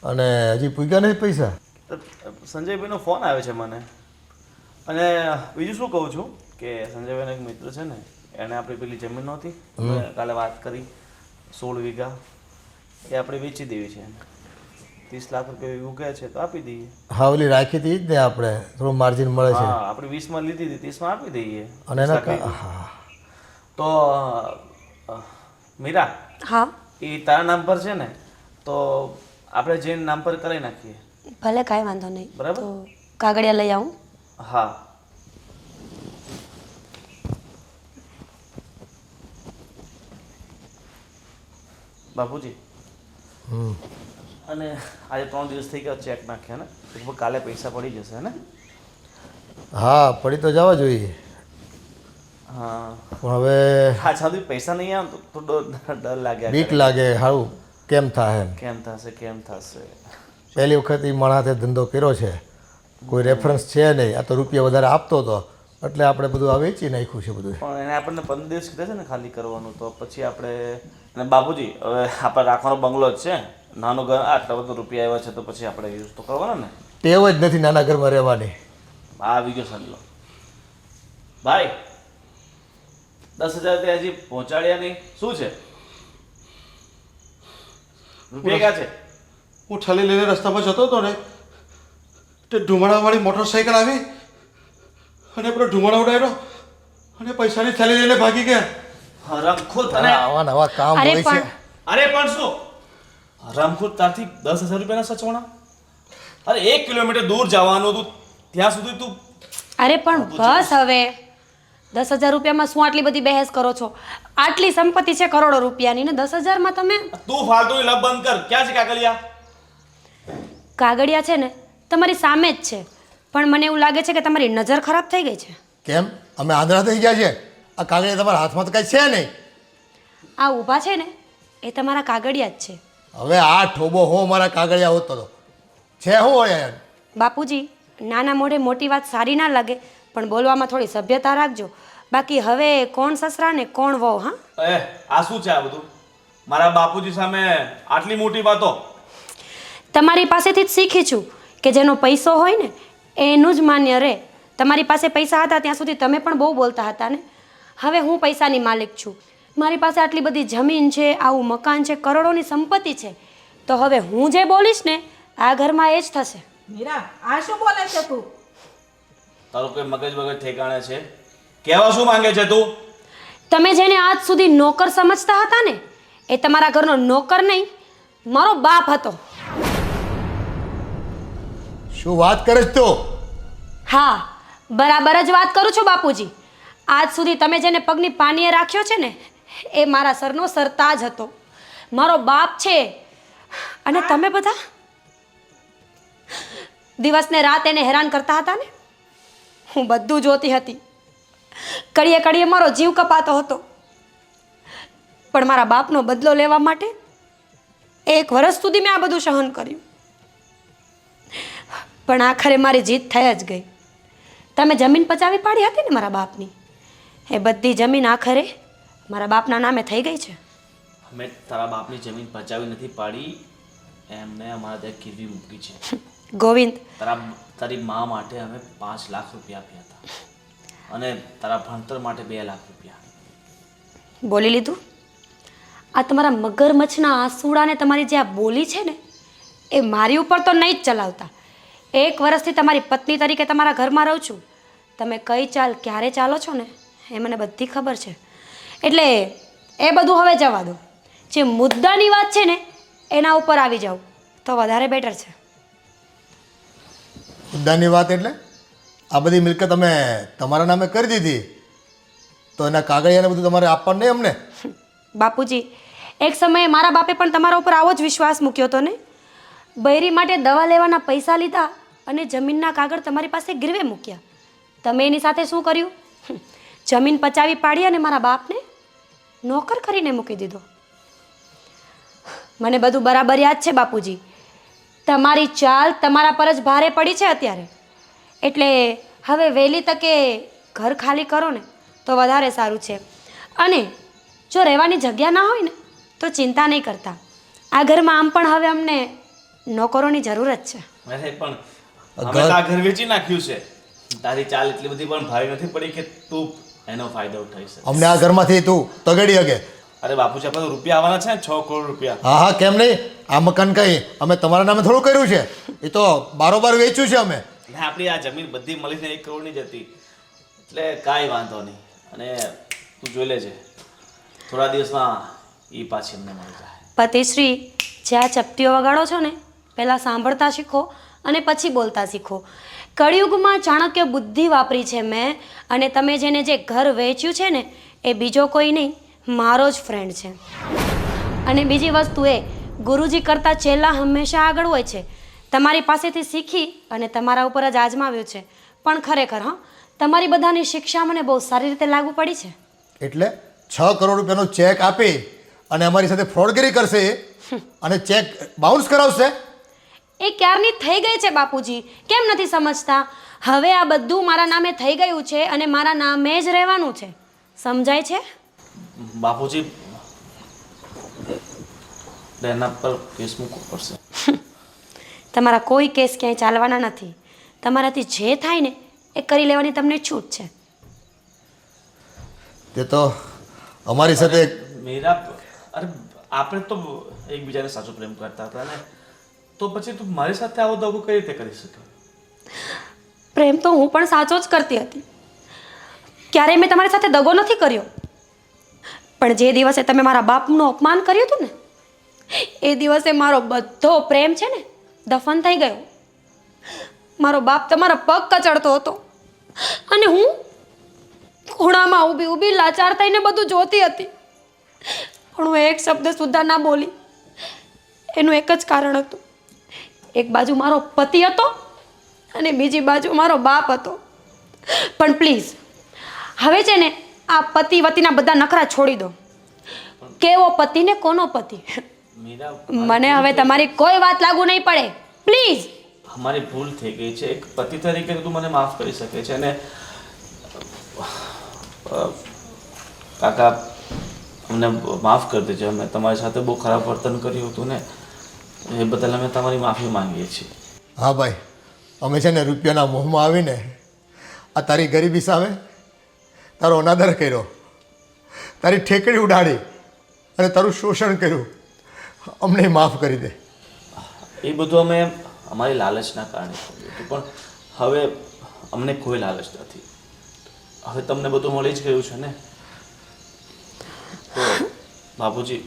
અને હજી પૂગ્યા નથી પૈસા. તો સંજયભાઈનો ફોન આવે છે મને. અને બીજું શું કહું છું કે સંજયભાઈનો એક મિત્ર છે ને, એણે આપણી પેલી જમીન નહોતી કાલે વાત કરી 16 વીઘા, એ આપણે વેચી દેવી છે. 30 લાખ રૂપિયા વીઘું કહે છે તો આપી દઈએ. હા ઓલી રાખી હતી જ ને આપણે, થોડું માર્જિન મળે છે. હા આપણે 20 માં લીધી હતી, 30 માં આપી દઈએ. અને એના 30 લાખ હા તો મીરા, હા એ તારા નામ પર છે ને, તો આપણે જે નામ પર કરાવી નાખીએ. ભલે કાંઈ વાંધો નહીં. બરાબર. તો કાગળિયા લઈ આવું. હા બાપુજી, અને આજે 3 દિવસ થઈ ગયા ચેક નાખ્યા ને, લગભગ કાલે પૈસા પડી જશે ને. હા પડી તો જવા જોઈએ, હા પણ હવે હા સાદું પૈસા નહીં આવે તો ડર લાગ્યા બીક કરે. લાગે સારું કેમ થાય એમ. કેમ થશે કેમ થશે. પહેલી વખત એ માણસે ધંધો કર્યો છે, કોઈ રેફરન્સ છે નહીં, આ તો રૂપિયા વધારે આપતો હતો એટલે આપણે બધું આ વેચી નાખ્યું છે બધું. પણ એને આપણને 15 દિવસ કીધા છે ને ખાલી કરવાનું, તો પછી આપણે અને બાપુજી હવે આપણે રાખવાનો બંગલો જ છે, નાનું ઘર, આટલા બધા રૂપિયા આવ્યા છે તો પછી આપણે યુઝ તો કરવાનો ને. ટેવ જ નથી નાના ઘરમાં રહેવાની. આ આવી ગયો સંજલો. ભાઈ 10,000 હજી પહોંચાડ્યા નહીં, શું છે? રૂપિયા ક્યાં છે? હું ઠાલી લઈને રસ્તામાં જતો હતો ને, તે ધુમાડાવાળી મોટરસાઇકલ આવી અને પેલો ધુમાડો ઉડાડ્યો અને પૈસાની થેલી લઈને ભાગી ગયા. હરામખોર તને. આવા નવા કામ અરે હોય છે. પણ અરે પણ શું હરામખોર, તારથી 10,000 રૂપિયાના સચવાણા? અરે 1 કિલોમીટર દૂર જવાનું હતું, ત્યાં સુધી તું. અરે પણ બસ હવે 10,000 રૂપિયામાં શું આટલી બધી બહેસ કરો છો? આટલી સંપત્તિ છે કરોડો રૂપિયાની ને 10,000 માં તમે તું ફાલતુની લપ બંધ કર. ક્યાં છે કાગળિયા? કાગળિયા છે ને તમારી સામે જ છે, પણ મને એવું લાગે છે કે તમારી નજર ખરાબ થઈ ગઈ છે. કેમ અમે આંધળા થઈ ગયા છે? આ કાગળિયા તમારા હાથમાં તો કાંઈ છે નહીં. આ ઊભા છે ને એ તમારા કાગળિયા જ છે. હવે આ ઠોબો હું મારા કાગળિયા હોતો હતો છે હું હોય યાર. બાપુજી, નાના મોઢે મોટી વાત સારી ના લાગે, પણ બોલવામાં થોડી સભ્યતા રાખજો. બાકી હવે કોણ સસરા ને કોણ વહુ? હા આ શું છે આ બધું? મારા બાપુજી સામે આટલી મોટી વાતો? તમારી પાસેથી જ શીખી છું કે જેનો પૈસો હોય ને એનું જ માન્ય રહે. તમારી પાસે પૈસા હતા ત્યાં સુધી તમે પણ બહુ બોલતા હતા ને. હવે હું પૈસાની માલિક છું, મારી પાસે આટલી બધી જમીન છે, આવું મકાન છે, કરોડોની સંપત્તિ છે, તો હવે હું જે બોલીશ ને આ ઘરમાં એ જ થશે. મીરા આ શું બોલે છે તું? તારું કોઈ મગજ વગર ઠેકાણે છે? કહેવા શું માંગે છે તું? તમે જેને આજ સુધી નોકર સમજતા હતા ને એ તમારા ઘરનો નોકર નહીં, મારો બાપ હતો. શું વાત કરે છે તું? હા, બરાબર જ વાત કરું છું બાપુજી. આજ સુધી તમે જેને પગની પાનીએ રાખ્યો છે ને એ મારા સરનો સરતાજ હતો, મારો બાપ છે. અને તમે બધા દિવસને રાત એને હેરાન કરતા હતા ને. હું બધું જોતી હતી, કડીએ કડીએ મારો જીવ કપાતો હતો, પણ મારા બાપનો બદલો લેવા માટે 1 વર્ષ સુધી મેં આ બધું સહન કર્યું. પણ આખરે મારી જીત થઈ જ ગઈ. તમે જમીન પચાવી પાડી હતી ને મારા બાપની, એ બધી જમીન આખરે મારા બાપના નામે થઈ ગઈ છે. અમે તારા બાપની જમીન પચાવી નથી પાડી, એમને અમારા ત્યાં ગીરવી મૂકી છે. ગોવિંદ, તારી મા માટે અમે 5 લાખ રૂપિયા આપ્યા હતા અને તારા ભણતર માટે 2 લાખ રૂપિયા. બોલી લીધું? આ તમારા મગરમચ્છના આંસુડાને તમારી જે આ બોલી છે ને એ મારી ઉપર તો નહીં જ ચલાવતા. 1 વર્ષથી તમારી પત્ની તરીકે તમારા ઘરમાં રહું છું. તમે કઈ ચાલ ક્યારે ચાલો છો ને એ મને બધી ખબર છે. એટલે એ બધું હવે જવા દો. જે મુદ્દાની વાત છે ને એના ઉપર આવી જાઓ તો વધારે બેટર છે. મુદ્દાની વાત એટલે આ બધી મિલકત અમે તમારા નામે કરી દીધી તો એના કાગળિયાને બધું તમારે આપવાનું નહીં અમને? બાપુજી, એક સમયે મારા બાપે પણ તમારા ઉપર આવો જ વિશ્વાસ મૂક્યો હતો ને. બૈરી માટે દવા લેવાના પૈસા લીધા અને જમીનના કાગળ તમારી પાસે ગીરવે મૂક્યા. તમે એની સાથે શું કર્યું? જમીન પચાવી પાડી અને મારા બાપને નોકર કરીને મૂકી દીધો. મને બધું બરાબર યાદ છે બાપુજી. તમારી ચાલ તમારા પર જ ભારે પડી છે અત્યારે. એટલે હવે વહેલી તકે ઘર ખાલી કરો ને તો વધારે સારું છે. અને જો રહેવાની જગ્યા ના હોય ને તો ચિંતા નહીં કરતા. આ ઘરમાં આમ પણ હવે અમને નોકરોની જરૂર જ છે. અરે પણ અમે તો આ ઘર વેચી નાખ્યું છે. તારી ચાલ એટલી બધી પણ ભારી નથી પડી કે તું એનો ફાયદો ઉઠાવી શકે. અમને આ ઘરમાંથી તું તગડી હગે. અરે બાપુજી, આપણે તો રૂપિયા આવવાના છે ને, 6 કરોડ રૂપિયા. હા હા, કેમ નહીં? આ મકાન કંઈ અમે તમારા નામે થોડું કર્યું છે, એ તો બારોબાર વેચ્યું છે અમે. ને આપણી આ જમીન બધી મળીને 1 કરોડની જ હતી. એટલે કાંઈ વાંધો નહીં. અને તું જોઈ લેજે, થોડા દિવસમાં એ પાછી અમને મળી જાય. પતિશ્રી, જે આ ચપટીઓ વગાડો છો ને, પહેલાં સાંભળતા શીખો અને પછી બોલતા શીખો. કળિયુગમાં ચાણક્ય બુદ્ધિ વાપરી છે મેં. અને તમે જેને જે ઘર વેચ્યું છે ને એ બીજો કોઈ નહીં, મારો જ ફ્રેન્ડ છે. અને બીજી વસ્તુ એ, ગુરુજી કરતાં ચેલા હંમેશા આગળ હોય છે. તમારી પાસેથી શીખી અને તમારા ઉપર જ આજમાવ્યું છે. પણ ખરેખર તમારી બધાની શિક્ષા મને બહુ સારી રીતે લાગુ પડી છે. એટલે 6 કરોડ રૂપિયાનો ચેક આપી અને અમારી સાથે ફ્રોડગીરી કરશે અને ચેક બાઉન્સ કરાવશે. એ ક્યારની થઈ ગઈ છે બાપુજી, કેમ નથી સમજતા? હવે આ બધું મારા નામે થઈ ગયું છે અને મારા નામે જ રહેવાનું છે. સમજાય છે? બાપુજી, એના પર કેસ મૂકવો પડશે. તમારા કોઈ કેસ ક્યાંય ચાલવાના નથી. તમારાથી જે થાય ને એ કરી લેવાની તમને છૂટ છે. તે તો અમારી સાથે મીરા, અરે આપણે તો એકબીજાને સાચો પ્રેમ કરતા હતા ને, તો પછી તું મારી સાથે આવો દગો કઈ રીતે કરી શકે? પ્રેમ તો હું પણ સાચો જ કરતી હતી. ક્યારેય મેં તમારી સાથે દગો નથી કર્યો. પણ જે દિવસે તમે મારા બાપનું અપમાન કર્યું હતું ને, એ દિવસે મારો બધો પ્રેમ છે ને દફન થઈ ગયો. મારો બાપ તમારા પગ કચડતો હતો અને હું ખૂણામાં ઊભી ઊભી લાચાર થઈને બધું જોતી હતી. પણ હું એક શબ્દ સુદ્ધા ના બોલી. એનું એક જ કારણ હતું. એક બાજુ મારો પતિ હતો અને બીજી બાજુ મારો બાપ હતો. પણ પ્લીઝ હવે છે ને આ પતિ વતીના બધા નખરા છોડી દો. કેવો પતિ ને કોનો પતિ, મને હવે તમારી કોઈ વાત લાગુ નહીં પડે. પ્લીઝ. અમારી ભૂલ થઈ ગઈ છે. એક પતિ તરીકે તું મને માફ કરી શકે છે. અને કાકા, અમને માફ કરી દેજો. અમે તમારી સાથે બહુ ખરાબ વર્તન કર્યું હતું ને, એ બદલ અમે તમારી માફી માંગીએ છીએ. હા ભાઈ, અમે છે ને રૂપિયાના મોહમાં આવીને આ તારી ગરીબી સામે તારો અનાદર કર્યો, તારી ઠેકડી ઉડાડી અને તારું શોષણ કર્યું. અમને માફ કરી દે. એ બધું અમે અમારી લાલચના કારણે કર્યું હતું. પણ હવે અમને કોઈ લાલચ નથી. હવે તમને બધું મળી જ ગયું છે ને, તો બાપુજી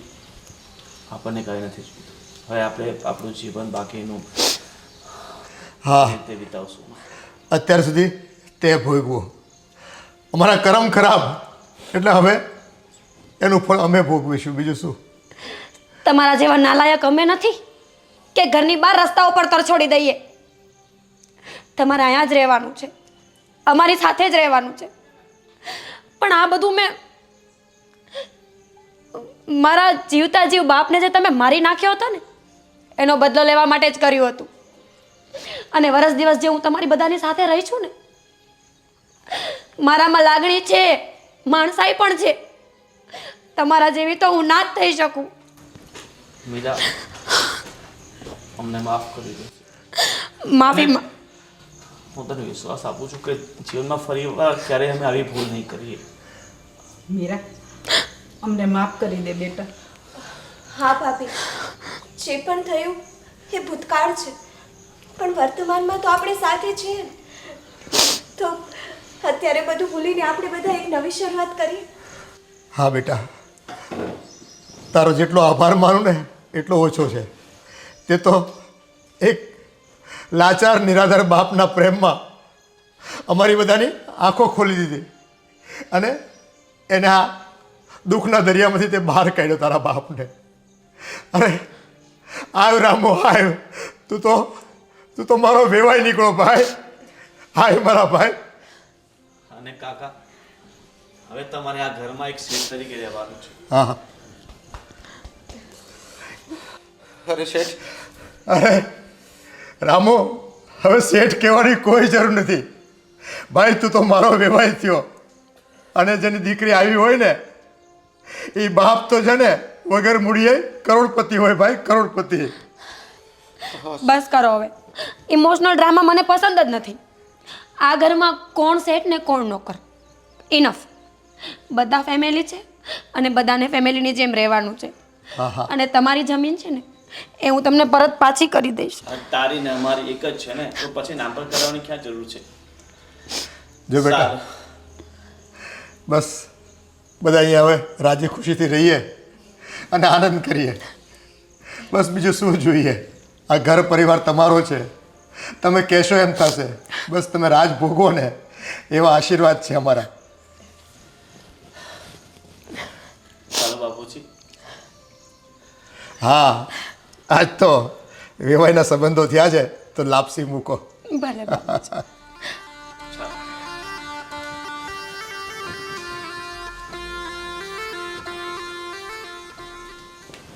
આપણને કંઈ નથી જોઈતું. હવે આપણે આપણું જીવન બાકીનું હા, તે વિતાવશું. અત્યાર સુધી તે ભોગવું. અમારા કરમ ખરાબ, એટલે હવે એનું ફળ અમે ભોગવીશું. બીજું શું? તમારા જેવા નાલાયક અમે નથી કે ઘરની બહાર રસ્તા ઉપર તરછોડી દઈએ. તમારે અહીંયા જ રહેવાનું છે, અમારી સાથે જ રહેવાનું છે. પણ આ બધું મેં મારા જીવતા જીવ બાપને જે તમે મારી નાખ્યો હતો ને, એનો બદલો લેવા માટે જ કર્યું હતું. અને વરસ દિવસ જે હું તમારી બધાની સાથે રહી છું ને, મારામાં લાગણી છે, માણસાઈ પણ છે. તમારા જેવી તો હું ના જ થઈ શકું. મીરા, અમને માફ કરી દે. માફી હું તને વિશ્વાસ આપું છું કે જીવનમાં ફરી વાર ક્યારેય અમે આવી ભૂલ નહીં કરીએ. મીરા, અમને માફ કરી દે બેટા. હા ભાભી, જે પણ થયું એ ભૂતકાળ છે, પણ વર્તમાનમાં તો આપણે સાથે છીએ ને. તો અત્યારે બધું ભૂલીને આપણે બધા એક નવી શરૂઆત કરીએ. હા બેટા, તારો જેટલો આભાર માનું ને એટલો ઓછો છે. તે તો એક લાચાર નિરાધાર બાપના પ્રેમમાં અમારી બધાની આંખો ખોલી દીધી અને એને આ દુઃખના દરિયામાંથી તે બહાર કાઢ્યો તારા બાપને. અરે આવ રામો આવ, તું તો મારો વેવાઈ નીકળો ભાઈ. હાય મારા ભાઈ. અને કાકા, હવે તમારે આ ઘરમાં એક શેઠ તરીકે રહેવાનું છે. હા હા अरे सेठ અરે રામુ, હવે શેઠ કહેવાની કોઈ જરૂર નથી ભાઈ. તું તો મારો વેવાય થયો, અને જેની દીકરી આવી હોય ને એ બાપ તો છે ને વગર મૂડીએ કરોડપતિ હોય ભાઈ, કરોડપતિ. બસ કરો હવે. ઇમોશનલ ડ્રામા મને પસંદ જ નથી. આ ઘરમાં કોણ શેઠ ને કોણ નોકર, ઇનફ. બધા ફેમિલી છે અને બધાને ફેમિલીની જેમ રહેવાનું છે. હા હા અને તમારી જમીન છે ને એ હું તમને પરત પાછી કરી દઈશ. તારી ને અમારી એક જ છે ને, તો પછી નામ પર કરવાની ક્યાં જરૂર છે? જો બેટા, સારું. બસ બધા અહીંયા હવે રાજી ખુશીથી રહીએ અને આનંદ કરીએ. બસ બીજું શું જોઈએ? આ ઘર પરિવાર તમારો છે, તમે કહેશો એમ થશે. બસ તમે રાજ ભોગવો ને એવા આશીર્વાદ છે અમારા. ચાલો બાપુજી. હા, આજ તો વેવાઈના સંબંધો થયા છે તો લાપસી મૂકો. ભલે બાપુજી.